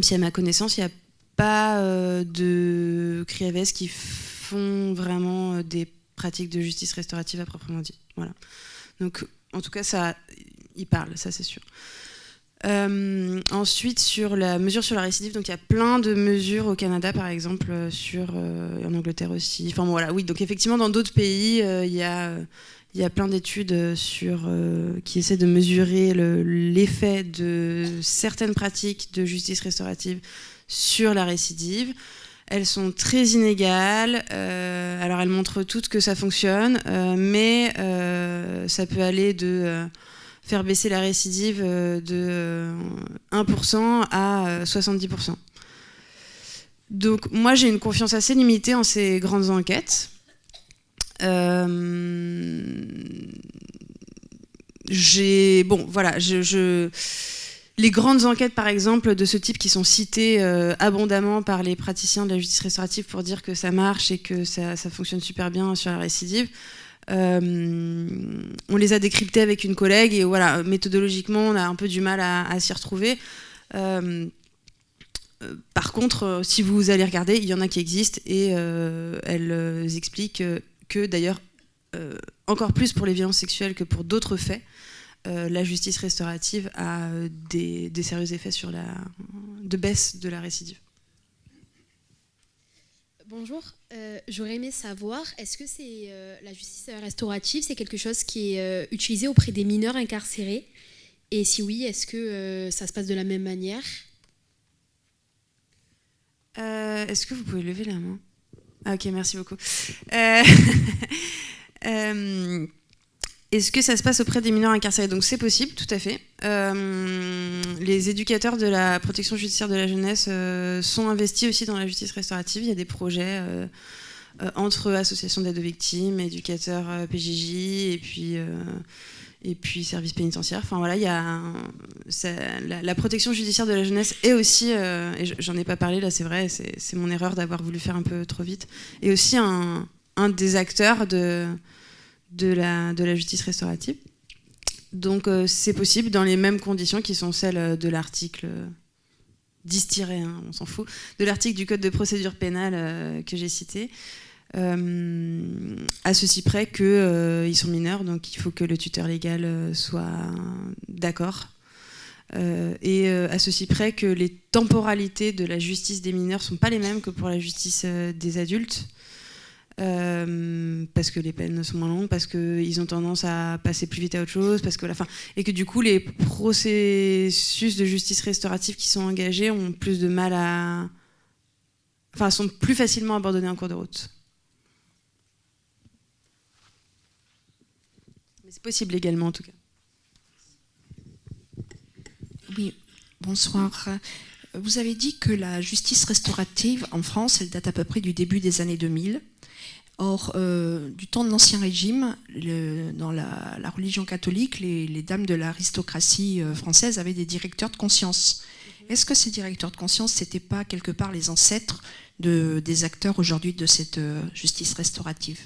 si à ma connaissance il n'y a pas de CRI-AVS qui font vraiment des pratiques de justice restaurative à proprement dit. Voilà. Donc en tout cas, ça, il parle, ça c'est sûr. Ensuite, sur la mesure sur la récidive, donc il y a plein de mesures au Canada, par exemple, en Angleterre aussi. Enfin bon, voilà, oui. Donc effectivement, dans d'autres pays, il y a plein d'études qui essaient de mesurer l'effet de certaines pratiques de justice restaurative sur la récidive. Elles sont très inégales, alors elles montrent toutes que ça fonctionne, mais ça peut aller de faire baisser la récidive de 1% à 70%. Donc moi j'ai une confiance assez limitée en ces grandes enquêtes. Les grandes enquêtes, par exemple, de ce type qui sont citées abondamment par les praticiens de la justice restaurative pour dire que ça marche et que ça fonctionne super bien sur la récidive, on les a décryptées avec une collègue et voilà, méthodologiquement, on a un peu du mal à s'y retrouver. Par contre, si vous allez regarder, il y en a qui existent et elles expliquent que d'ailleurs, encore plus pour les violences sexuelles que pour d'autres faits, la justice restaurative a des sérieux effets de baisse de la récidive. Bonjour, j'aurais aimé savoir, est-ce que la justice restaurative, c'est quelque chose qui est utilisé auprès des mineurs incarcérés? Et si oui, est-ce que ça se passe de la même manière? Est-ce que vous pouvez lever la main? Ah ok, merci beaucoup. Est-ce que ça se passe auprès des mineurs incarcérés? Donc c'est possible, tout à fait. Les éducateurs de la protection judiciaire de la jeunesse sont investis aussi dans la justice restaurative. Il y a des projets entre associations d'aide aux victimes, éducateurs PJJ et puis services pénitentiaires. Enfin voilà, il y a la protection judiciaire de la jeunesse est aussi, et j'en ai pas parlé là, c'est vrai, c'est mon erreur d'avoir voulu faire un peu trop vite, et aussi un des acteurs de la justice restaurative. Donc c'est possible dans les mêmes conditions qui sont celles de l'article 10-1, on s'en fout, de l'article du Code de procédure pénale que j'ai cité, à ceci près qu'ils sont mineurs, donc il faut que le tuteur légal soit d'accord, et à ceci près que les temporalités de la justice des mineurs ne sont pas les mêmes que pour la justice des adultes. parce que les peines sont moins longues, parce qu'ils ont tendance à passer plus vite à autre chose, et que du coup les processus de justice restaurative qui sont engagés ont plus de mal sont plus facilement abandonnés en cours de route. Mais c'est possible également en tout cas. Oui, bonsoir. Vous avez dit que la justice restaurative en France, elle date à peu près du début des années 2000. Or, du temps de l'Ancien Régime, dans la religion catholique, les dames de l'aristocratie française avaient des directeurs de conscience. Est-ce que ces directeurs de conscience n'étaient pas quelque part les ancêtres des acteurs aujourd'hui de cette justice restaurative ?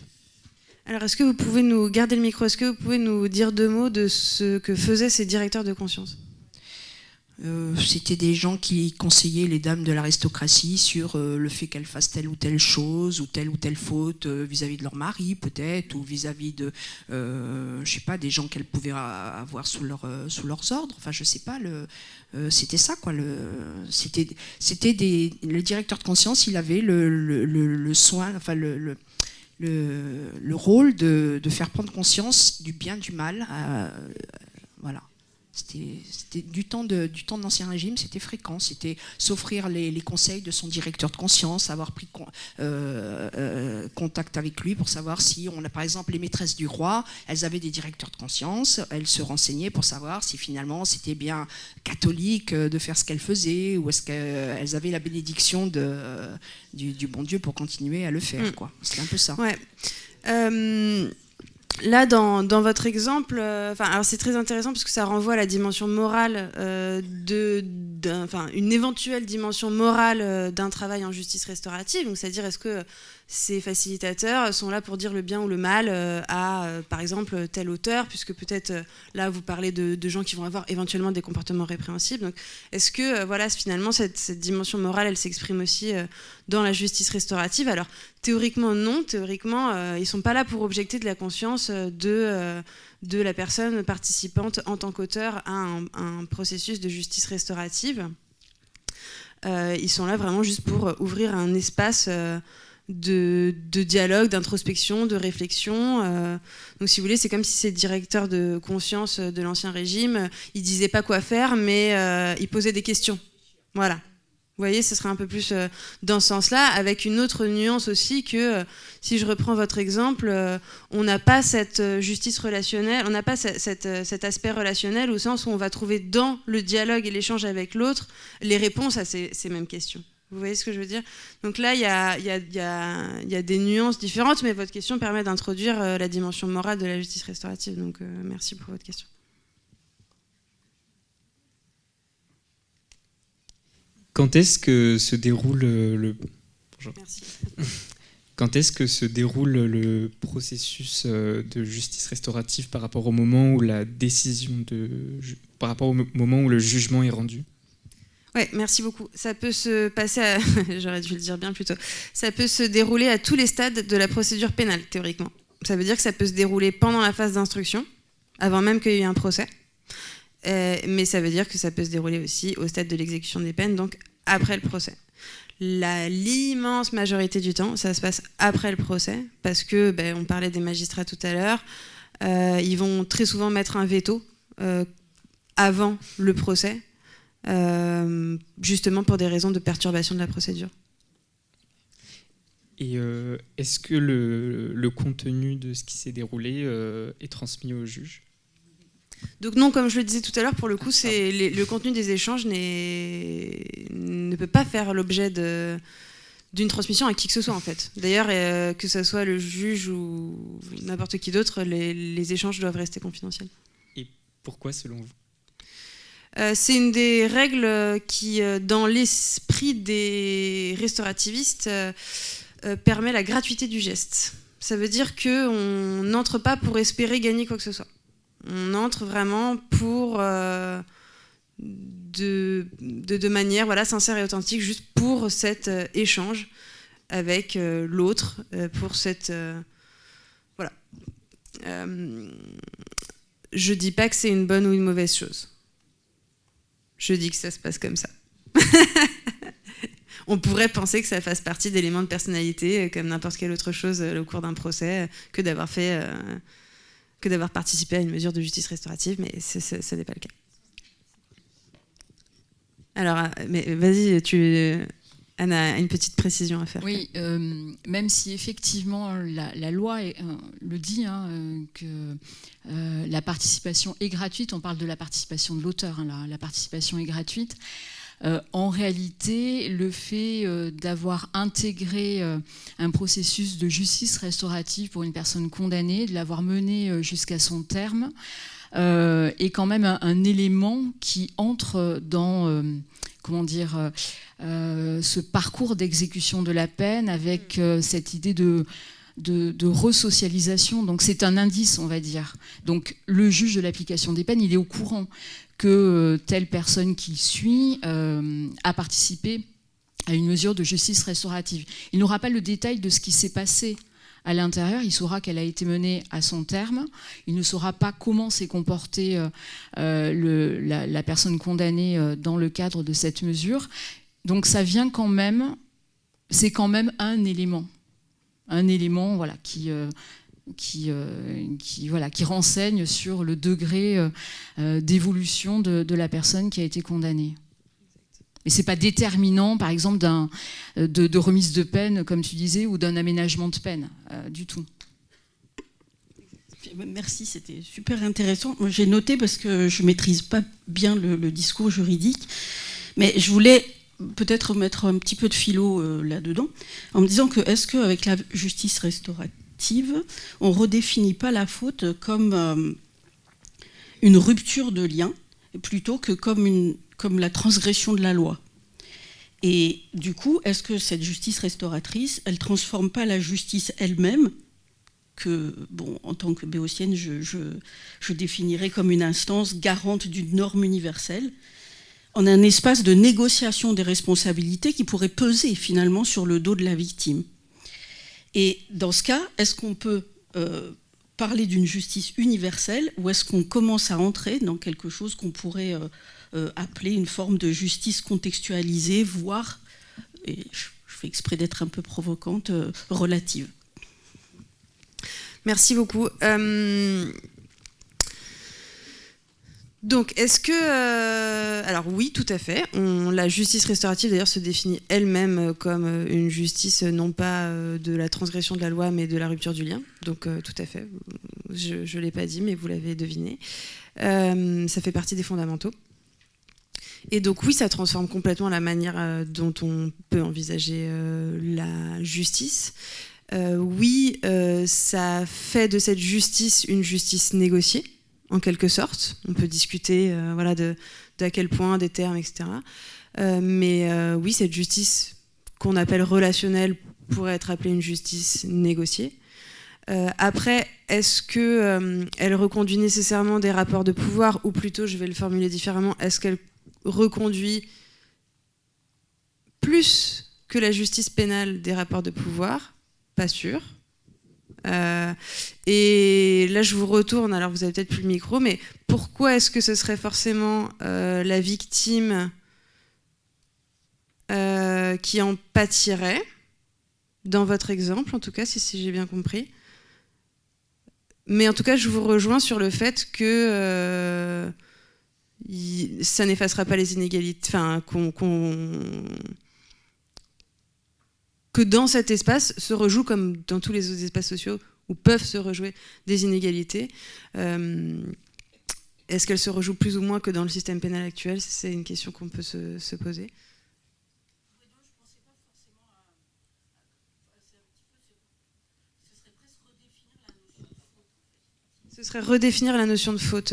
Alors, est-ce que vous pouvez nous garder le micro ? Est-ce que vous pouvez nous dire 2 mots de ce que faisaient ces directeurs de conscience ? C'était des gens qui conseillaient les dames de l'aristocratie sur le fait qu'elles fassent telle ou telle chose ou telle faute vis-à-vis de leur mari peut-être, ou vis-à-vis de je sais pas, des gens qu'elles pouvaient avoir sous leurs ordres. Enfin, je sais pas, c'était ça quoi. C'était le directeur de conscience, il avait le soin, enfin le rôle de faire prendre conscience du bien, du mal, voilà. C'était du temps de l'Ancien Régime, c'était fréquent, c'était s'offrir les conseils de son directeur de conscience, avoir pris contact avec lui pour savoir si on a, par exemple, les maîtresses du roi, elles avaient des directeurs de conscience, elles se renseignaient pour savoir si finalement c'était bien catholique de faire ce qu'elles faisaient, ou est-ce qu'elles avaient la bénédiction du bon Dieu pour continuer à le faire, quoi. C'était un peu ça. Ouais. Là, dans votre exemple, alors c'est très intéressant parce que ça renvoie à la dimension morale, une éventuelle dimension morale d'un travail en justice restaurative. Donc, c'est-à-dire, est-ce que ces facilitateurs sont là pour dire le bien ou le mal à, par exemple, tel auteur, puisque peut-être là, vous parlez de gens qui vont avoir éventuellement des comportements répréhensibles. Donc, est-ce que finalement, cette dimension morale, elle s'exprime aussi dans la justice restaurative ? Alors, théoriquement, non. Théoriquement, ils ne sont pas là pour objecter de la conscience de la personne participante en tant qu'auteur à un processus de justice restaurative. Ils sont là vraiment juste pour ouvrir un espace de dialogue, d'introspection, de réflexion. Donc, si vous voulez, c'est comme si ces directeurs de conscience de l'Ancien Régime, ils disaient pas quoi faire, mais ils posaient des questions. Voilà. Vous voyez, ce serait un peu plus dans ce sens-là, avec une autre nuance aussi que, si je reprends votre exemple, on n'a pas cette justice relationnelle, on n'a pas cet aspect relationnel au sens où on va trouver dans le dialogue et l'échange avec l'autre les réponses à ces mêmes questions. Vous voyez ce que je veux dire ? Donc là, il y a des nuances différentes, mais votre question permet d'introduire la dimension morale de la justice restaurative. Donc merci pour votre question. Quand est-ce que se déroule Merci. Quand est-ce que se déroule le processus de justice restaurative par rapport au moment où la décision par rapport au moment où le jugement est rendu ? Ouais, merci beaucoup. Ça peut se passer j'aurais dû le dire bien plus tôt. Ça peut se dérouler à tous les stades de la procédure pénale, théoriquement. Ça veut dire que ça peut se dérouler pendant la phase d'instruction, avant même qu'il y ait un procès. Mais ça veut dire que ça peut se dérouler aussi au stade de l'exécution des peines, donc après le procès. L'immense majorité du temps, ça se passe après le procès, parce que, on parlait des magistrats tout à l'heure, ils vont très souvent mettre un veto avant le procès, justement pour des raisons de perturbation de la procédure. Et est-ce que le contenu de ce qui s'est déroulé est transmis au juge ? Donc non, comme je le disais tout à l'heure, pour le coup, le contenu des échanges ne peut pas faire l'objet d'une transmission à qui que ce soit, en fait. D'ailleurs, que ce soit le juge ou n'importe qui d'autre, les échanges doivent rester confidentiels. Et pourquoi, selon vous ? C'est une des règles qui, dans l'esprit des restaurativistes, permet la gratuité du geste. Ça veut dire qu'on n'entre pas pour espérer gagner quoi que ce soit. On entre vraiment pour de manière sincère et authentique, juste pour cet échange avec l'autre, pour cette... voilà. Je dis pas que c'est une bonne ou une mauvaise chose. Je dis que ça se passe comme ça. on pourrait penser que ça fasse partie d'éléments de personnalité, comme n'importe quelle autre chose au cours d'un procès, que d'avoir participé à une mesure de justice restaurative, mais ce n'est pas le cas. Alors, mais vas-y, Anna a une petite précision à faire. Oui, même si effectivement la loi le dit, que la participation est gratuite, on parle de la participation de l'auteur, la participation est gratuite. En réalité, le fait d'avoir intégré un processus de justice restaurative pour une personne condamnée, de l'avoir mené jusqu'à son terme, est quand même un élément qui entre dans ce parcours d'exécution de la peine avec cette idée de resocialisation. Donc c'est un indice, on va dire. Donc le juge de l'application des peines, il est au courant que telle personne qu'il suit a participé à une mesure de justice restaurative. Il n'aura pas le détail de ce qui s'est passé à l'intérieur, il saura qu'elle a été menée à son terme, il ne saura pas comment s'est comportée la personne condamnée dans le cadre de cette mesure. Donc ça vient quand même, c'est quand même un élément voilà, qui renseigne sur le degré d'évolution de la personne qui a été condamnée. Mais ce n'est pas déterminant, par exemple, de remise de peine, comme tu disais, ou d'un aménagement de peine, du tout. Merci, c'était super intéressant. Moi, j'ai noté, parce que je ne maîtrise pas bien le discours juridique, mais je voulais peut-être mettre un petit peu de philo là-dedans, en me disant que est-ce qu'avec la justice restaurative, on ne redéfinit pas la faute comme une rupture de lien, plutôt que comme la transgression de la loi. Et du coup, est-ce que cette justice restauratrice, elle ne transforme pas la justice elle-même, que, bon, en tant que béotienne, je définirais comme une instance garante d'une norme universelle, en un espace de négociation des responsabilités qui pourrait peser finalement sur le dos de la victime. Et dans ce cas, est-ce qu'on peut parler d'une justice universelle, ou est-ce qu'on commence à entrer dans quelque chose qu'on pourrait appeler une forme de justice contextualisée, voire, et je fais exprès d'être un peu provocante, relative? Merci beaucoup. Donc, est-ce que... alors oui, tout à fait. La justice restaurative, d'ailleurs, se définit elle-même comme une justice, non pas de la transgression de la loi, mais de la rupture du lien. Donc, tout à fait. Je ne l'ai pas dit, mais vous l'avez deviné. Ça fait partie des fondamentaux. Et donc, oui, ça transforme complètement la manière dont on peut envisager la justice. Oui, ça fait de cette justice une justice négociée, en quelque sorte. On peut discuter d'à quel point, des termes, etc. Mais oui, cette justice qu'on appelle relationnelle pourrait être appelée une justice négociée. Après, est-ce qu'elle reconduit nécessairement des rapports de pouvoir, ou plutôt, je vais le formuler différemment, est-ce qu'elle reconduit plus que la justice pénale des rapports de pouvoir? Pas sûr. Et là, je vous retourne, alors vous avez peut-être plus le micro, mais pourquoi est-ce que ce serait forcément la victime qui en pâtirait, dans votre exemple, en tout cas, si j'ai bien compris? Mais en tout cas, je vous rejoins sur le fait que ça n'effacera pas les inégalités, enfin, que dans cet espace se rejoue, comme dans tous les autres espaces sociaux où peuvent se rejouer des inégalités. Est-ce qu'elles se rejouent plus ou moins que dans le système pénal actuel? C'est une question qu'on peut se poser. Ce serait redéfinir la notion de faute.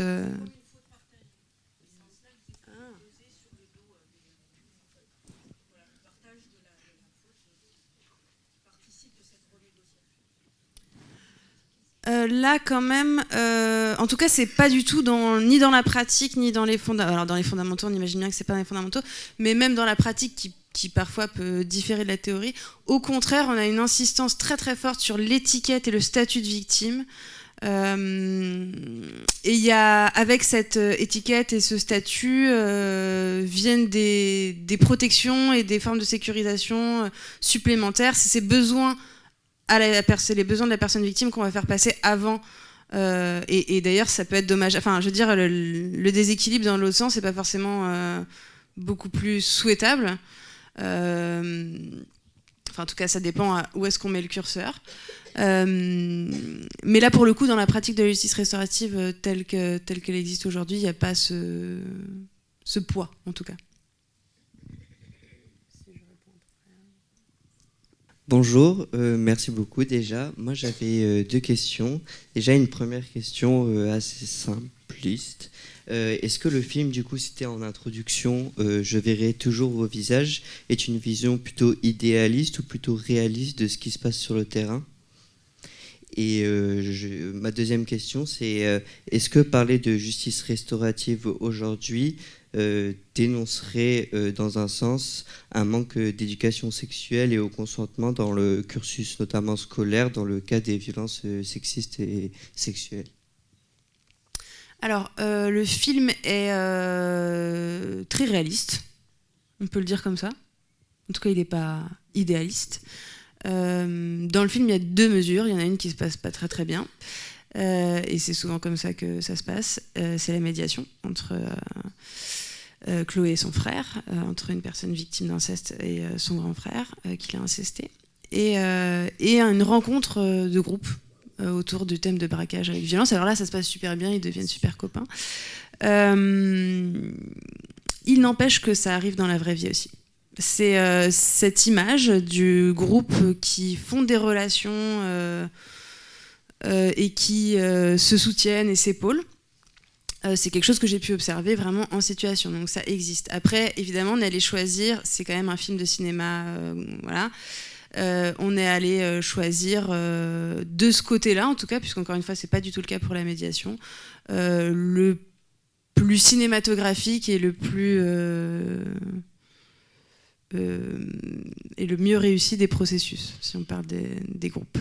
Là, quand même, en tout cas, c'est pas du tout ni dans la pratique, ni dans les fondamentaux. Alors, dans les fondamentaux, on imagine bien que c'est pas dans les fondamentaux, mais même dans la pratique qui parfois peut différer de la théorie. Au contraire, on a une insistance très très forte sur l'étiquette et le statut de victime, Et il y a, avec cette étiquette et ce statut viennent des protections et des formes de sécurisation supplémentaires. C'est ces besoins c'est les besoins de la personne victime qu'on va faire passer avant. Et d'ailleurs, ça peut être dommage. Enfin, je veux dire, le déséquilibre dans l'autre sens, c'est pas forcément beaucoup plus souhaitable. Enfin, en tout cas, ça dépend où est-ce qu'on met le curseur. Mais là, pour le coup, dans la pratique de la justice restaurative telle qu'elle existe aujourd'hui, il n'y a pas ce poids, en tout cas. Bonjour, merci beaucoup déjà. Moi, j'avais 2 questions. Déjà, une première question assez simpliste. Est-ce que le film, du coup, c'était en introduction, je verrai toujours vos visages, est une vision plutôt idéaliste ou plutôt réaliste de ce qui se passe sur le terrain? Et ma deuxième question, c'est est-ce que parler de justice restaurative aujourd'hui dénoncerait dans un sens un manque d'éducation sexuelle et au consentement dans le cursus notamment scolaire dans le cas des violences sexistes et sexuelles? Alors, le film est très réaliste, on peut le dire comme ça. En tout cas, il n'est pas idéaliste. Dans le film, il y a 2 mesures. Il y en a une qui se passe pas très très bien, et c'est souvent comme ça que ça se passe. C'est la médiation entre Chloé et son frère, entre une personne victime d'inceste et son grand frère qui l'a incesté, et une rencontre de groupe autour du thème de braquage avec violence. Alors là, ça se passe super bien, ils deviennent super copains. Il n'empêche que ça arrive dans la vraie vie aussi. C'est cette image du groupe qui font des relations et qui se soutiennent et s'épaulent. C'est quelque chose que j'ai pu observer vraiment en situation, donc ça existe. Après, évidemment, on est allé choisir, c'est quand même un film de cinéma, voilà. On est allé choisir de ce côté-là, en tout cas, puisqu'encore une fois, c'est pas du tout le cas pour la médiation, le plus cinématographique et le plus et le mieux réussi des processus, si on parle des groupes.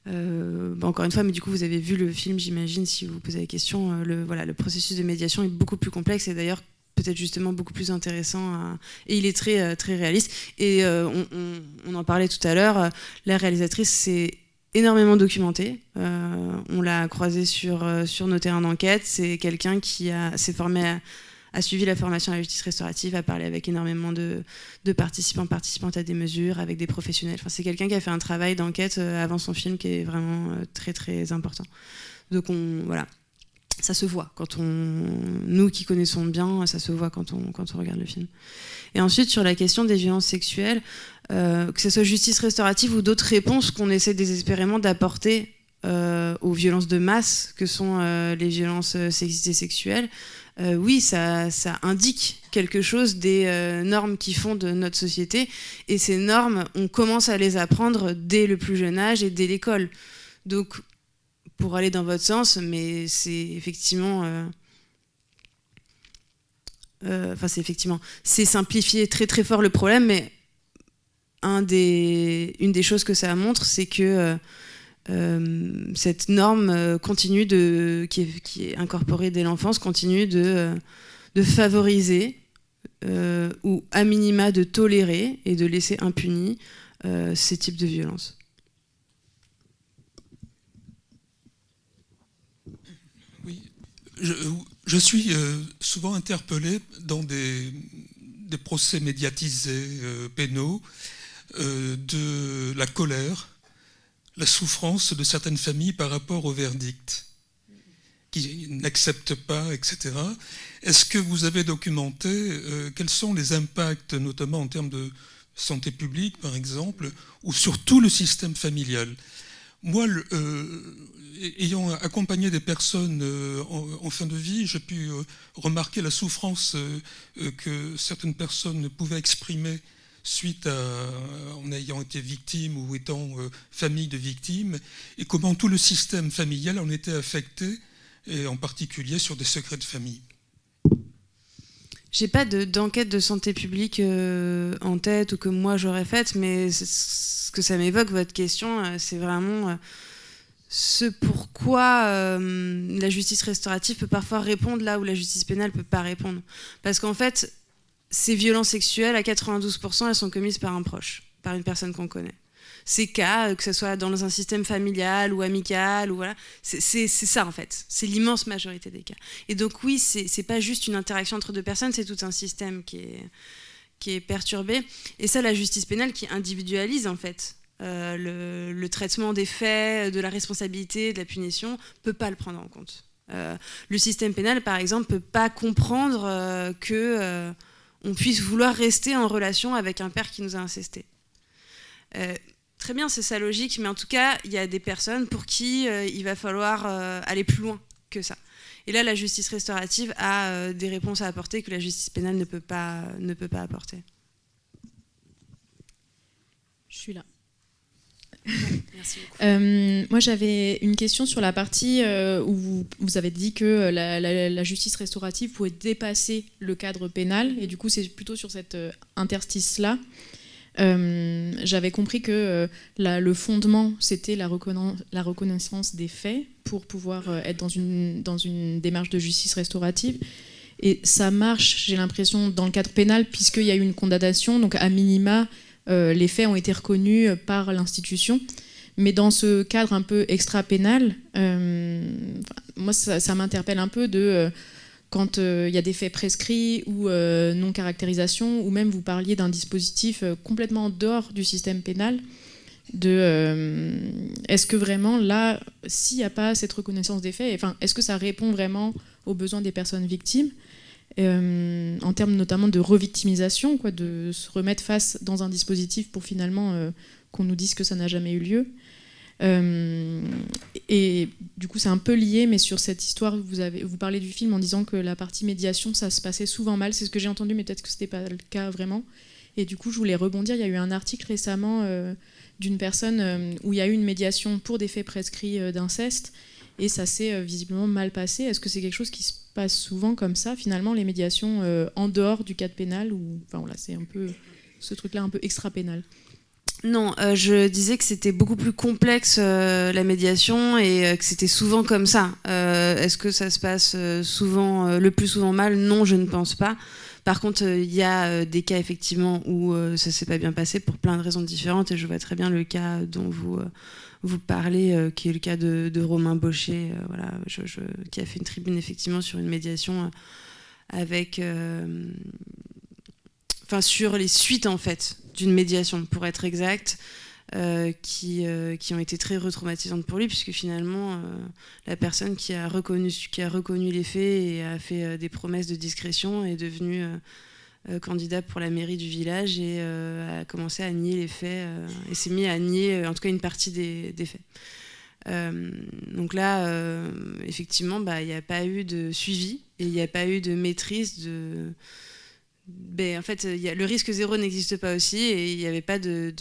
Encore une fois, mais du coup, vous avez vu le film, j'imagine, si vous posez la question. Le processus de médiation est beaucoup plus complexe et d'ailleurs peut-être justement beaucoup plus intéressant et il est très, très réaliste. Et on en parlait tout à l'heure, la réalisatrice s'est énormément documentée. On l'a croisée sur nos terrains d'enquête. C'est quelqu'un qui s'est formé a suivi la formation à la justice restaurative, a parlé avec énormément de participantes à des mesures, avec des professionnels. Enfin, c'est quelqu'un qui a fait un travail d'enquête avant son film qui est vraiment très très important. Donc voilà, ça se voit nous qui connaissons bien, ça se voit quand on regarde le film. Et ensuite sur la question des violences sexuelles, que ce soit justice restaurative ou d'autres réponses qu'on essaie désespérément d'apporter aux violences de masse que sont les violences sexistes et sexuelles. Oui, ça indique quelque chose des normes qui fondent notre société, et ces normes, on commence à les apprendre dès le plus jeune âge et dès l'école. Donc, pour aller dans votre sens, mais c'est effectivement... c'est simplifier très très fort le problème, mais une des choses que ça montre, c'est que cette norme continue qui est incorporée dès l'enfance, continue de favoriser ou à minima de tolérer et de laisser impunis ces types de violences. Oui, je suis souvent interpellé dans des procès médiatisés pénaux de la colère, la souffrance de certaines familles par rapport au verdict, qui n'acceptent pas, etc. Est-ce que vous avez documenté quels sont les impacts, notamment en termes de santé publique, par exemple, ou sur tout le système familial? Moi, ayant accompagné des personnes en fin de vie, j'ai pu remarquer la souffrance que certaines personnes pouvaient exprimer suite en ayant été victime ou étant famille de victimes, et comment tout le système familial en était affecté, et en particulier sur des secrets de famille. J'ai pas d'enquête de santé publique en tête ou que moi j'aurais faite, mais ce que ça m'évoque, votre question, c'est vraiment ce pourquoi la justice restaurative peut parfois répondre là où la justice pénale ne peut pas répondre. Parce qu'en fait, ces violences sexuelles, à 92%, elles sont commises par un proche, par une personne qu'on connaît. Ces cas, que ce soit dans un système familial ou amical, ou voilà, c'est ça en fait. C'est l'immense majorité des cas. Et donc oui, c'est pas juste une interaction entre deux personnes, c'est tout un système qui est perturbé. Et ça, la justice pénale qui individualise en fait le traitement des faits, de la responsabilité, de la punition, peut pas le prendre en compte. Le système pénal, par exemple, peut pas comprendre que on puisse vouloir rester en relation avec un père qui nous a incestés. Très bien, c'est sa logique, mais en tout cas, il y a des personnes pour qui il va falloir aller plus loin que ça. Et là, la justice restaurative a des réponses à apporter que la justice pénale ne peut pas apporter. Je suis là. Merci beaucoup. Moi, j'avais une question sur la partie où vous avez dit que la justice restaurative pouvait dépasser le cadre pénal, et du coup, c'est plutôt sur cet interstice-là. J'avais compris que le fondement, c'était la reconnaissance des faits pour pouvoir être dans une démarche de justice restaurative. Et ça marche, j'ai l'impression, dans le cadre pénal, puisqu'il y a eu une condamnation, donc à minima, les faits ont été reconnus par l'institution. Mais dans ce cadre un peu extra-pénal, moi, ça m'interpelle un peu quand il y a des faits prescrits ou non-caractérisation, ou même vous parliez d'un dispositif complètement en dehors du système pénal, est-ce que vraiment là, s'il n'y a pas cette reconnaissance des faits, est-ce que ça répond vraiment aux besoins des personnes victimes, en termes notamment de revictimisation, de se remettre face dans un dispositif pour finalement qu'on nous dise que ça n'a jamais eu lieu. Et du coup c'est un peu lié, mais sur cette histoire, vous parlez du film en disant que la partie médiation, ça se passait souvent mal, c'est ce que j'ai entendu, mais peut-être que c'était pas le cas vraiment. Et du coup je voulais rebondir, il y a eu un article récemment d'une personne où il y a eu une médiation pour des faits prescrits d'inceste, et ça s'est visiblement mal passé. Est-ce que c'est quelque chose qui se passe souvent comme ça, finalement, les médiations en dehors du cadre pénal, ou voilà, c'est un peu ce truc-là un peu extra-pénal? Non, je disais que c'était beaucoup plus complexe la médiation, et que c'était souvent comme ça. Est-ce que ça se passe le plus souvent mal? Non, je ne pense pas. Par contre, il y a des cas effectivement où ça s'est pas bien passé pour plein de raisons différentes, et je vois très bien le cas dont vous parlez, qui est le cas de Romain Baucher, voilà, qui a fait une tribune effectivement sur une médiation avec, sur les suites en fait d'une médiation, pour être exact, qui ont été très retraumatisantes pour lui, puisque finalement la personne qui a reconnu les faits et a fait des promesses de discrétion est devenue candidat pour la mairie du village, et a commencé à nier les faits, et s'est mis à nier en tout cas une partie des faits. Donc là, effectivement, il n'y a pas eu de suivi, et il n'y a pas eu de maîtrise de... en fait, le risque zéro n'existe pas aussi, et il n'y a pas eu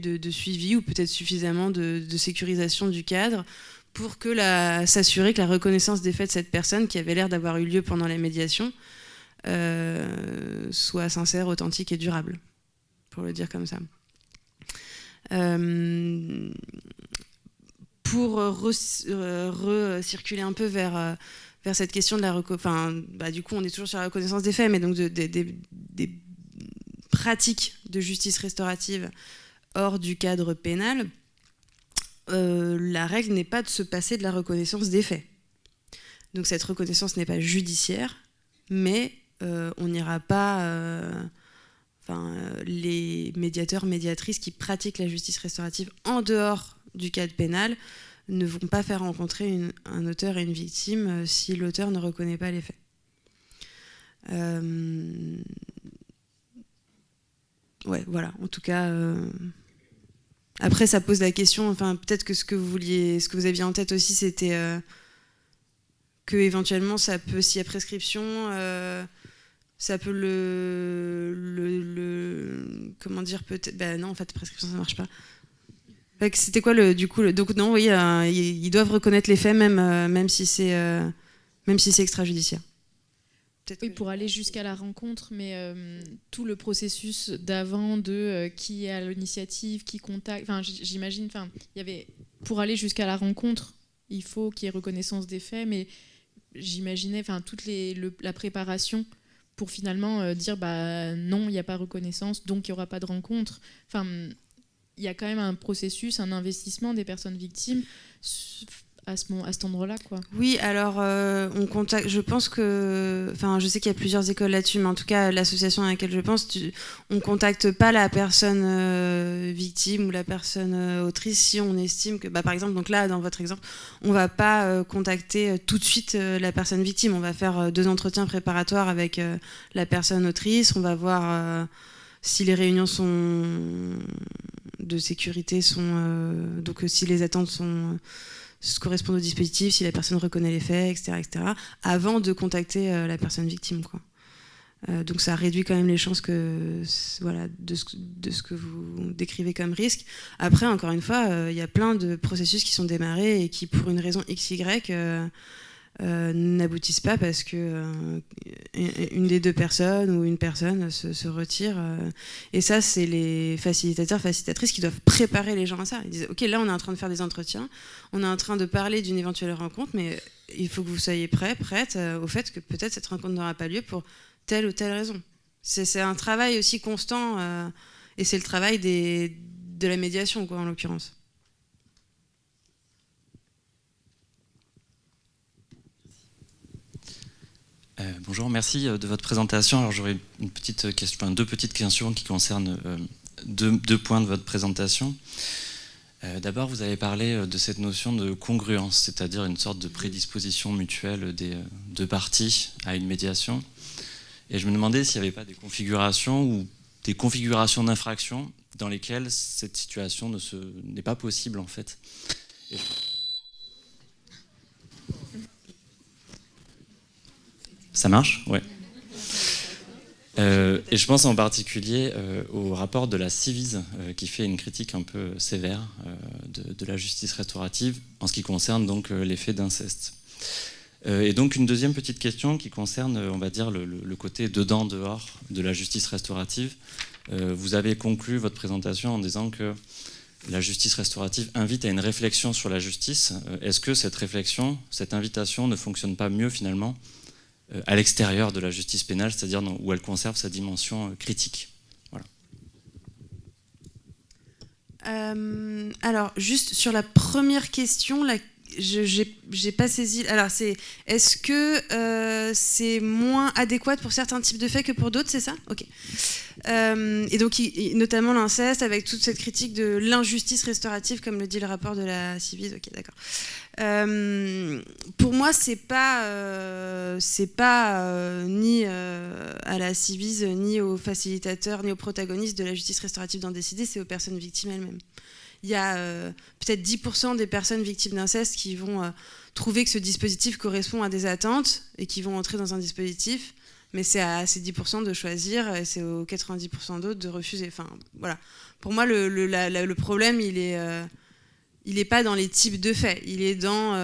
de suivi, ou peut-être suffisamment de sécurisation du cadre pour s'assurer que la reconnaissance des faits de cette personne, qui avait l'air d'avoir eu lieu pendant la médiation, soit sincère, authentique et durable, pour le dire comme ça. Pour recirculer un peu vers cette question de la du coup on est toujours sur la reconnaissance des faits, mais donc des pratiques de justice restaurative hors du cadre pénal, la règle n'est pas de se passer de la reconnaissance des faits. Donc cette reconnaissance n'est pas judiciaire, mais on n'ira pas... les médiateurs, médiatrices qui pratiquent la justice restaurative en dehors du cadre pénal ne vont pas faire rencontrer un auteur et une victime si l'auteur ne reconnaît pas les faits. Ouais, voilà, en tout cas... Après, ça pose la question, peut-être que ce que vous aviez en tête aussi, c'était que éventuellement, ça peut, s'il y a prescription, ça peut comment dire, peut-être... non, en fait, prescription, ça ne marche pas. C'était quoi donc non, oui, ils doivent reconnaître les faits, même si c'est extrajudiciaire. peut-être. Oui, pour aller jusqu'à la rencontre, mais tout le processus d'avant de qui est à l'initiative, qui contacte. Enfin, j'imagine. Enfin, il y avait pour aller jusqu'à la rencontre, il faut qu'il y ait reconnaissance des faits, mais j'imaginais, enfin, la préparation pour finalement dire bah non, il n'y a pas reconnaissance, donc il n'y aura pas de rencontre. Enfin, il y a quand même un processus, un investissement des personnes victimes à cet endroit-là, quoi. Oui, alors on contacte. Je pense que, enfin, je sais qu'il y a plusieurs écoles là-dessus, mais en tout cas, l'association à laquelle je pense, on contacte pas la personne victime ou la personne autrice si on estime que, bah, par exemple, donc là, dans votre exemple, on va pas contacter tout de suite la personne victime. On va faire 2 entretiens préparatoires avec la personne autrice. On va voir si les réunions de sécurité sont, donc si les attentes correspondent au dispositif, si la personne reconnaît les faits, etc., avant de contacter la personne victime, quoi. Donc ça réduit quand même les chances de ce que vous décrivez comme risque. Après, encore une fois, il y a plein de processus qui sont démarrés et qui, pour une raison XY, n'aboutissent pas parce que une des 2 personnes ou une personne se retire. Et ça, c'est les facilitateurs, facilitatrices qui doivent préparer les gens à ça. Ils disent, ok, là, on est en train de faire des entretiens, on est en train de parler d'une éventuelle rencontre, mais il faut que vous soyez prête au fait que peut-être cette rencontre n'aura pas lieu pour telle ou telle raison. C'est un travail aussi constant, et c'est le travail de la médiation, quoi, en l'occurrence. Bonjour, merci de votre présentation. Alors j'aurais une petite question, 2 petites questions qui concernent 2 points de votre présentation. D'abord, vous avez parlé de cette notion de congruence, c'est-à-dire une sorte de prédisposition mutuelle des 2 parties à une médiation. Et je me demandais s'il n'y avait pas des configurations ou des configurations d'infraction dans lesquelles cette situation n'est pas possible en fait. Ça marche ? Ouais. Et je pense en particulier au rapport de la Civise qui fait une critique un peu sévère de la justice restaurative en ce qui concerne donc les faits d'inceste. Et donc une deuxième petite question qui concerne, on va dire, le côté dedans-dehors de la justice restaurative. Vous avez conclu votre présentation en disant que la justice restaurative invite à une réflexion sur la justice. Est-ce que cette réflexion, cette invitation ne fonctionne pas mieux finalement à l'extérieur de la justice pénale, c'est-à-dire où elle conserve sa dimension critique? Voilà. Alors, juste sur la première question, j'ai pas saisi. Alors, est-ce que c'est moins adéquat pour certains types de faits que pour d'autres, c'est ça? Ok. Et donc, notamment l'inceste, avec toute cette critique de l'injustice restaurative, comme le dit le rapport de la Civise. Ok, d'accord. Pour moi, c'est pas ni à la Civise, ni aux facilitateurs, ni aux protagonistes de la justice restaurative d'en décider, c'est aux personnes victimes elles-mêmes. Il y a peut-être 10% des personnes victimes d'inceste qui vont trouver que ce dispositif correspond à des attentes et qui vont entrer dans un dispositif, mais c'est à ces 10% de choisir et c'est aux 90% d'autres de refuser. Enfin, voilà. Pour moi, le problème, il est pas dans les types de faits, il est dans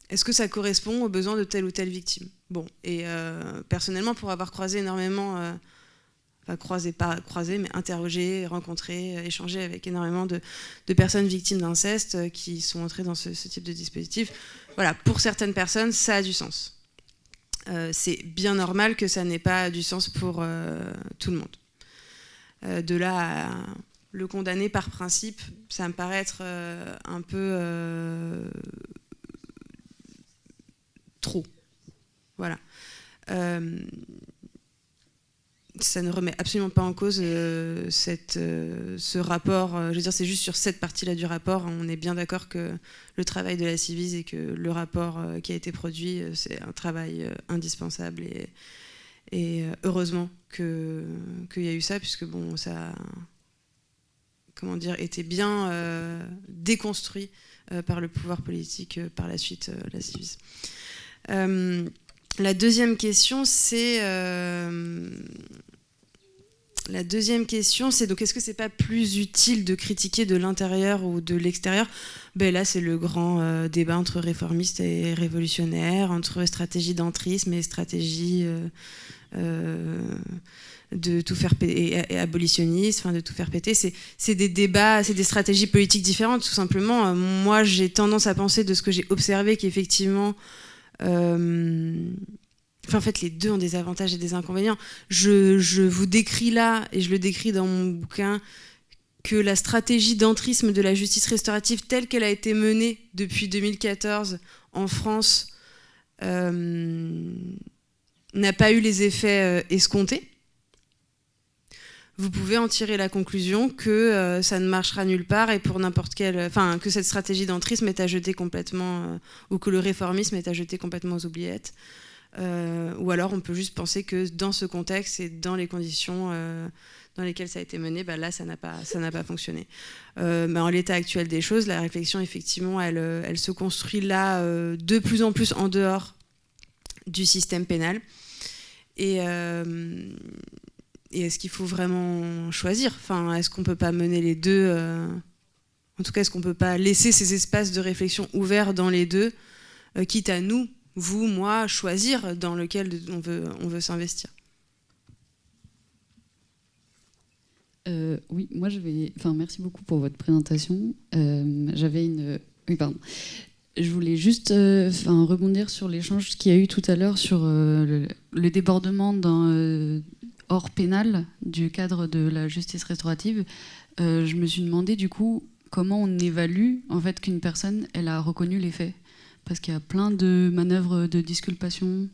est-ce que ça correspond aux besoins de telle ou telle victime. Bon, et personnellement, pour avoir croisé énormément... pas croisé, mais interrogé, rencontré, échangé avec énormément de personnes victimes d'inceste qui sont entrées dans ce type de dispositif. Voilà, pour certaines personnes, ça a du sens. C'est bien normal que ça n'ait pas du sens pour tout le monde. De là à le condamner par principe, ça me paraît être un peu trop. Voilà. Ça ne remet absolument pas en cause ce rapport. Je veux dire, c'est juste sur cette partie-là du rapport. On est bien d'accord que le travail de la Civise et que le rapport qui a été produit, c'est un travail indispensable. Et heureusement qu'il y a eu ça, puisque bon, ça était bien déconstruit par le pouvoir politique par la suite, la Civise. La deuxième question, c'est la deuxième question, c'est donc est-ce que c'est pas plus utile de critiquer de l'intérieur ou de l'extérieur? Ben là, c'est le grand débat entre réformistes et révolutionnaires, entre stratégie d'entrisme et stratégie de tout faire péter, et abolitionniste, enfin de tout faire péter. C'est des débats, c'est des stratégies politiques différentes, tout simplement. Moi, j'ai tendance à penser de ce que j'ai observé qu'effectivement... Enfin, en fait, les deux ont des avantages et des inconvénients. Je vous décris là, et je le décris dans mon bouquin, que la stratégie d'entrisme de la justice restaurative telle qu'elle a été menée depuis 2014 en France n'a pas eu les effets escomptés. Vous pouvez en tirer la conclusion que ça ne marchera nulle part et pour n'importe quelle, enfin, que cette stratégie d'entrisme est à jeter complètement, ou que le réformisme est à jeter complètement aux oubliettes. Ou alors on peut juste penser que dans ce contexte et dans les conditions dans lesquelles ça a été mené, bah là ça n'a pas fonctionné. En l'état actuel des choses, la réflexion effectivement elle se construit là de plus en plus en dehors du système pénal. Et est-ce qu'il faut vraiment choisir? Enfin, est-ce qu'on peut pas mener les deux en tout cas, est-ce qu'on peut pas laisser ces espaces de réflexion ouverts dans les deux, quitte à nous, vous, moi, choisir dans lequel on veut s'investir? Oui, moi merci beaucoup pour votre présentation. J'avais une... Oui, pardon. Je voulais juste rebondir sur l'échange qu'il y a eu tout à l'heure sur le débordement hors pénal du cadre de la justice restaurative. Je me suis demandé du coup comment on évalue en fait qu'une personne elle a reconnu les faits. Parce qu'il y a plein de manœuvres de disculpation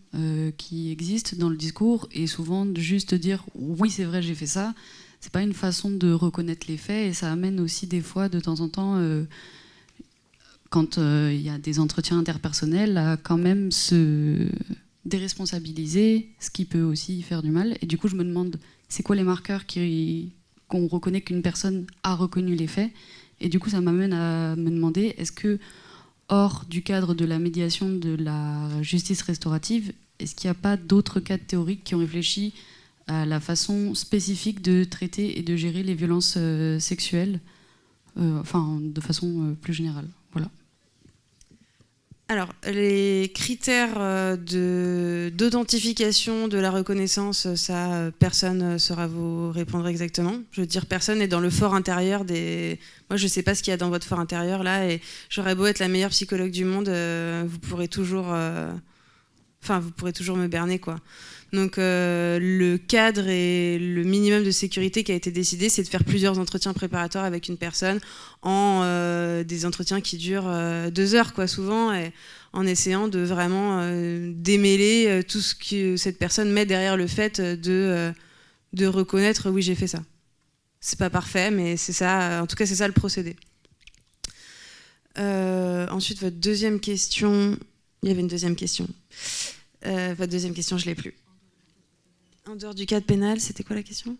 qui existent dans le discours, et souvent de juste dire oui c'est vrai j'ai fait ça, c'est pas une façon de reconnaître les faits, et ça amène aussi des fois de temps en temps quand il y a des entretiens interpersonnels à quand même se déresponsabiliser, ce qui peut aussi faire du mal. Et du coup je me demande c'est quoi les marqueurs qu'on reconnaît qu'une personne a reconnu les faits, et du coup ça m'amène à me demander est-ce que hors du cadre de la médiation de la justice restaurative, est-ce qu'il n'y a pas d'autres cadres théoriques qui ont réfléchi à la façon spécifique de traiter et de gérer les violences sexuelles, de façon plus générale? Voilà. Alors, les critères d'authentification de la reconnaissance, ça, personne ne saura vous répondre exactement. Je veux dire, personne n'est dans le fort intérieur des... Moi, je ne sais pas ce qu'il y a dans votre fort intérieur, là, et j'aurais beau être la meilleure psychologue du monde, vous pourrez toujours me berner, quoi. Donc, le cadre et le minimum de sécurité qui a été décidé, c'est de faire plusieurs entretiens préparatoires avec une personne en des entretiens qui durent 2 heures, quoi, souvent, et en essayant de vraiment démêler tout ce que cette personne met derrière le fait de reconnaître oui, j'ai fait ça. C'est pas parfait, mais c'est ça, en tout cas, c'est ça le procédé. Ensuite, votre deuxième question. Il y avait une deuxième question. Votre deuxième question, je l'ai plus. En dehors du cadre pénal, c'était quoi la question ?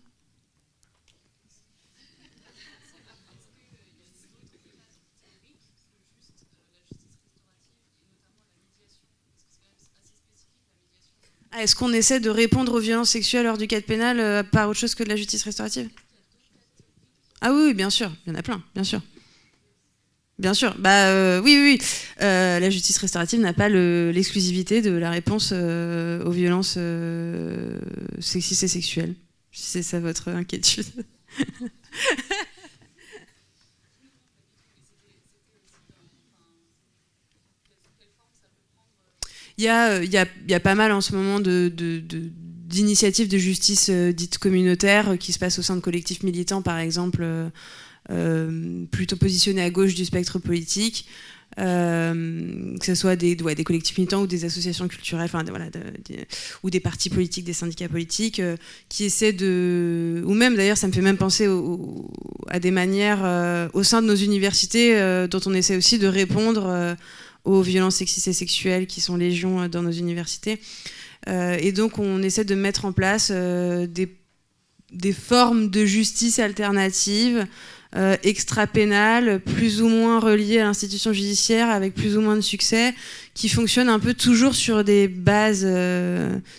Est-ce qu'on essaie de répondre aux violences sexuelles hors du cadre pénal par autre chose que de la justice restaurative ? Ah oui, bien sûr, il y en a plein, bien sûr. Bien sûr, oui. La justice restaurative n'a pas l'exclusivité de la réponse aux violences sexistes et sexuelles. Si c'est ça votre inquiétude. Il y a pas mal en ce moment d'initiatives de justice dites communautaires qui se passent au sein de collectifs militants, par exemple, plutôt positionnés à gauche du spectre politique, que ce soit des collectifs militants ou des associations culturelles, ou des partis politiques, des syndicats politiques, qui essaient de... Ou même, d'ailleurs, ça me fait même penser à des manières au sein de nos universités dont on essaie aussi de répondre aux violences sexistes et sexuelles qui sont légion dans nos universités. Et donc, on essaie de mettre en place des formes de justice alternative extra-pénales, plus ou moins reliées à l'institution judiciaire, avec plus ou moins de succès, qui fonctionnent un peu toujours sur des bases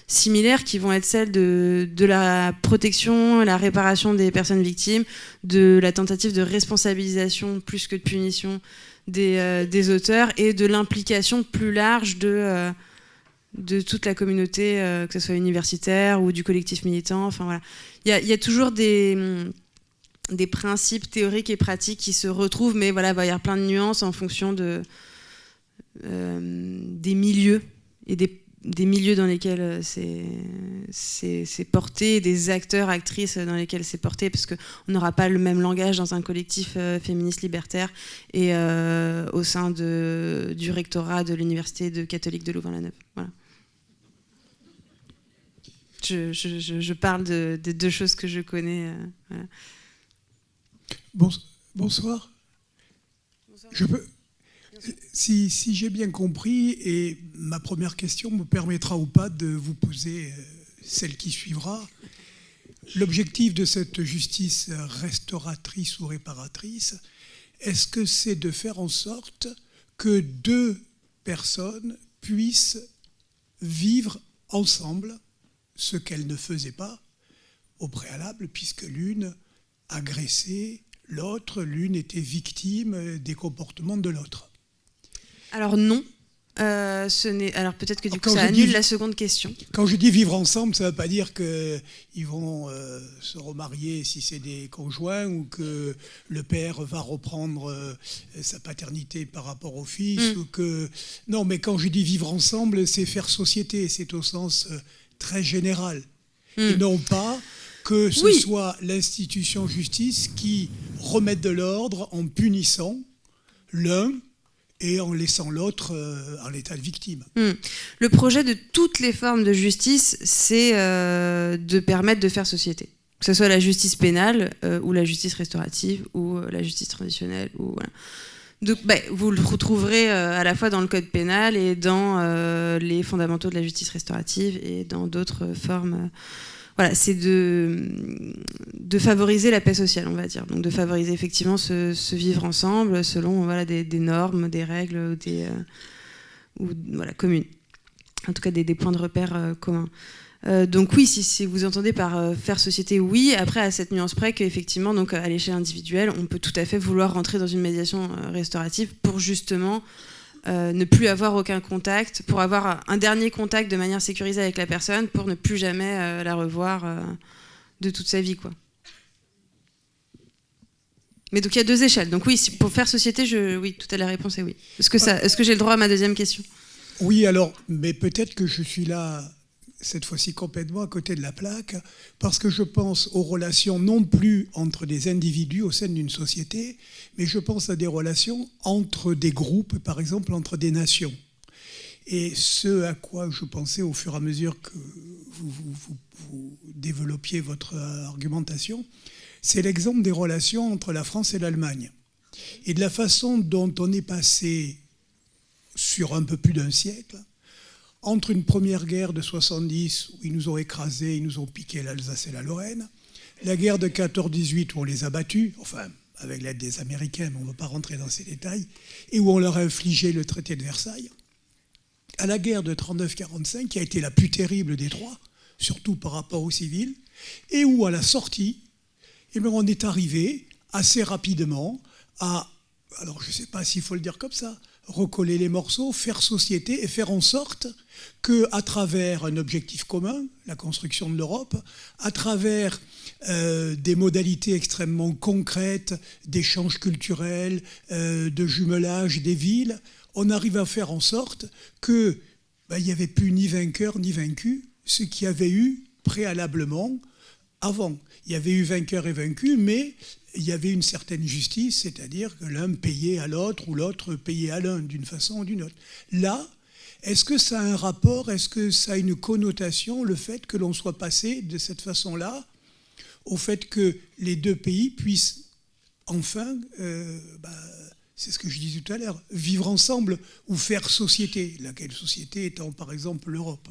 similaires, qui vont être celles de la protection, la réparation des personnes victimes, de la tentative de responsabilisation plus que de punition des auteurs, et de l'implication plus large de toute la communauté, que ce soit universitaire ou du collectif militant. Enfin, voilà. Il y a toujours des principes théoriques et pratiques qui se retrouvent, mais voilà, il va y avoir plein de nuances en fonction des milieux et des milieux dans lesquels c'est porté, des acteurs, actrices dans lesquels c'est porté, parce qu'on n'aura pas le même langage dans un collectif féministe libertaire et au sein du rectorat de l'université catholique de Louvain-la-Neuve. Voilà. Je parle des deux choses que je connais. Voilà. Bonsoir. Je peux, si j'ai bien compris, et ma première question me permettra ou pas de vous poser celle qui suivra, l'objectif de cette justice restauratrice ou réparatrice, est-ce que c'est de faire en sorte que deux personnes puissent vivre ensemble ce qu'elles ne faisaient pas au préalable, puisque l'une agressait l'autre, l'une était victime des comportements de l'autre? Alors non. Alors peut-être que du coup ça annule la seconde question. Quand je dis vivre ensemble, ça ne veut pas dire qu'ils vont se remarier si c'est des conjoints, ou que le père va reprendre sa paternité par rapport au fils. Ou que... Non, mais quand je dis vivre ensemble, c'est faire société, c'est au sens très général. Et non pas que ce soit l'institution justice qui remette de l'ordre en punissant l'un et en laissant l'autre en état de victime. Le projet de toutes les formes de justice, c'est de permettre de faire société. Que ce soit la justice pénale, ou la justice restaurative, ou la justice traditionnelle. Ou, voilà. Donc, vous le retrouverez à la fois dans le code pénal et dans les fondamentaux de la justice restaurative et dans d'autres formes. Voilà, c'est de favoriser la paix sociale, on va dire. Donc de favoriser effectivement ce vivre ensemble selon des normes, des règles communes. En tout cas, des points de repère communs. Donc oui, si vous entendez par faire société, oui. Après, à cette nuance près qu'effectivement, donc à l'échelle individuelle, on peut tout à fait vouloir rentrer dans une médiation restaurative pour justement ne plus avoir aucun contact, pour avoir un dernier contact de manière sécurisée avec la personne, pour ne plus jamais la revoir de toute sa vie, quoi. Mais donc il y a deux échelles. Donc oui, pour faire société, oui, tout à la réponse est oui. Est-ce que j'ai le droit à ma deuxième question? Oui, alors, mais peut-être que je suis là cette fois-ci complètement à côté de la plaque, parce que je pense aux relations non plus entre des individus au sein d'une société, mais je pense à des relations entre des groupes, par exemple entre des nations. Et ce à quoi je pensais au fur et à mesure que vous développiez votre argumentation, c'est l'exemple des relations entre la France et l'Allemagne. Et de la façon dont on est passé sur un peu plus d'un siècle, entre une première guerre de 70 où ils nous ont écrasés, ils nous ont piqué l'Alsace et la Lorraine, la guerre de 14-18 où on les a battus, enfin avec l'aide des Américains, mais on ne va pas rentrer dans ces détails, et où on leur a infligé le traité de Versailles, à la guerre de 39-45 qui a été la plus terrible des trois, surtout par rapport aux civils, et où à la sortie, on est arrivé assez rapidement à, alors je ne sais pas s'il faut le dire comme ça, recoller les morceaux, faire société et faire en sorte qu'à travers un objectif commun, la construction de l'Europe, à travers des modalités extrêmement concrètes d'échanges culturels, de jumelage des villes, on arrive à faire en sorte qu'il n'y avait plus ni vainqueur ni vaincu, ce qu'il y avait eu préalablement avant. Il y avait eu vainqueur et vaincu, mais il y avait une certaine justice, c'est-à-dire que l'un payait à l'autre ou l'autre payait à l'un d'une façon ou d'une autre. Là, est-ce que ça a un rapport, est-ce que ça a une connotation, le fait que l'on soit passé de cette façon-là au fait que les deux pays puissent enfin, c'est ce que je disais tout à l'heure, vivre ensemble ou faire société, laquelle société étant par exemple l'Europe.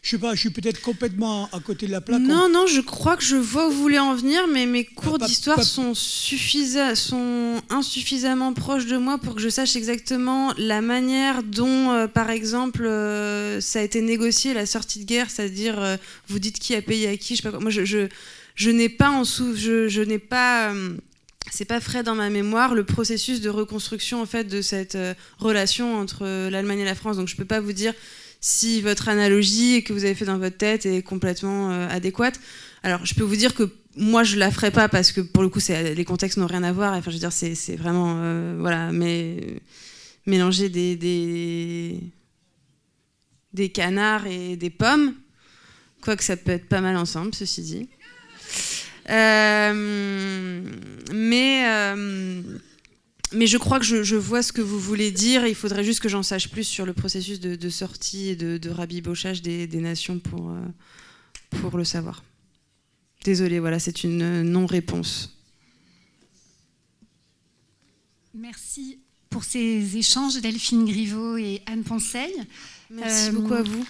Je sais pas, je suis peut-être complètement à côté de la plaque. Non, je crois que je vois où vous voulez en venir, mais mes cours d'histoire sont insuffisamment proches de moi pour que je sache exactement la manière dont, par exemple, ça a été négocié la sortie de guerre, c'est-à-dire vous dites qui a payé à qui, je sais pas quoi. Moi, je n'ai pas c'est pas frais dans ma mémoire le processus de reconstruction en fait de cette relation entre l'Allemagne et la France, donc je peux pas vous dire si votre analogie que vous avez fait dans votre tête est complètement adéquate. Alors, je peux vous dire que moi, je la ferai pas parce que, pour le coup, les contextes n'ont rien à voir. Enfin, je veux dire, c'est vraiment... voilà, mais mélanger des canards et des pommes, quoique ça peut être pas mal ensemble, ceci dit. Mais je crois que je vois ce que vous voulez dire. Il faudrait juste que j'en sache plus sur le processus de sortie et de rabibochage des nations pour le savoir. Désolée, voilà, c'est une non-réponse. Merci pour ces échanges, Delphine Griveaux et Anne Ponceil. Merci beaucoup à vous.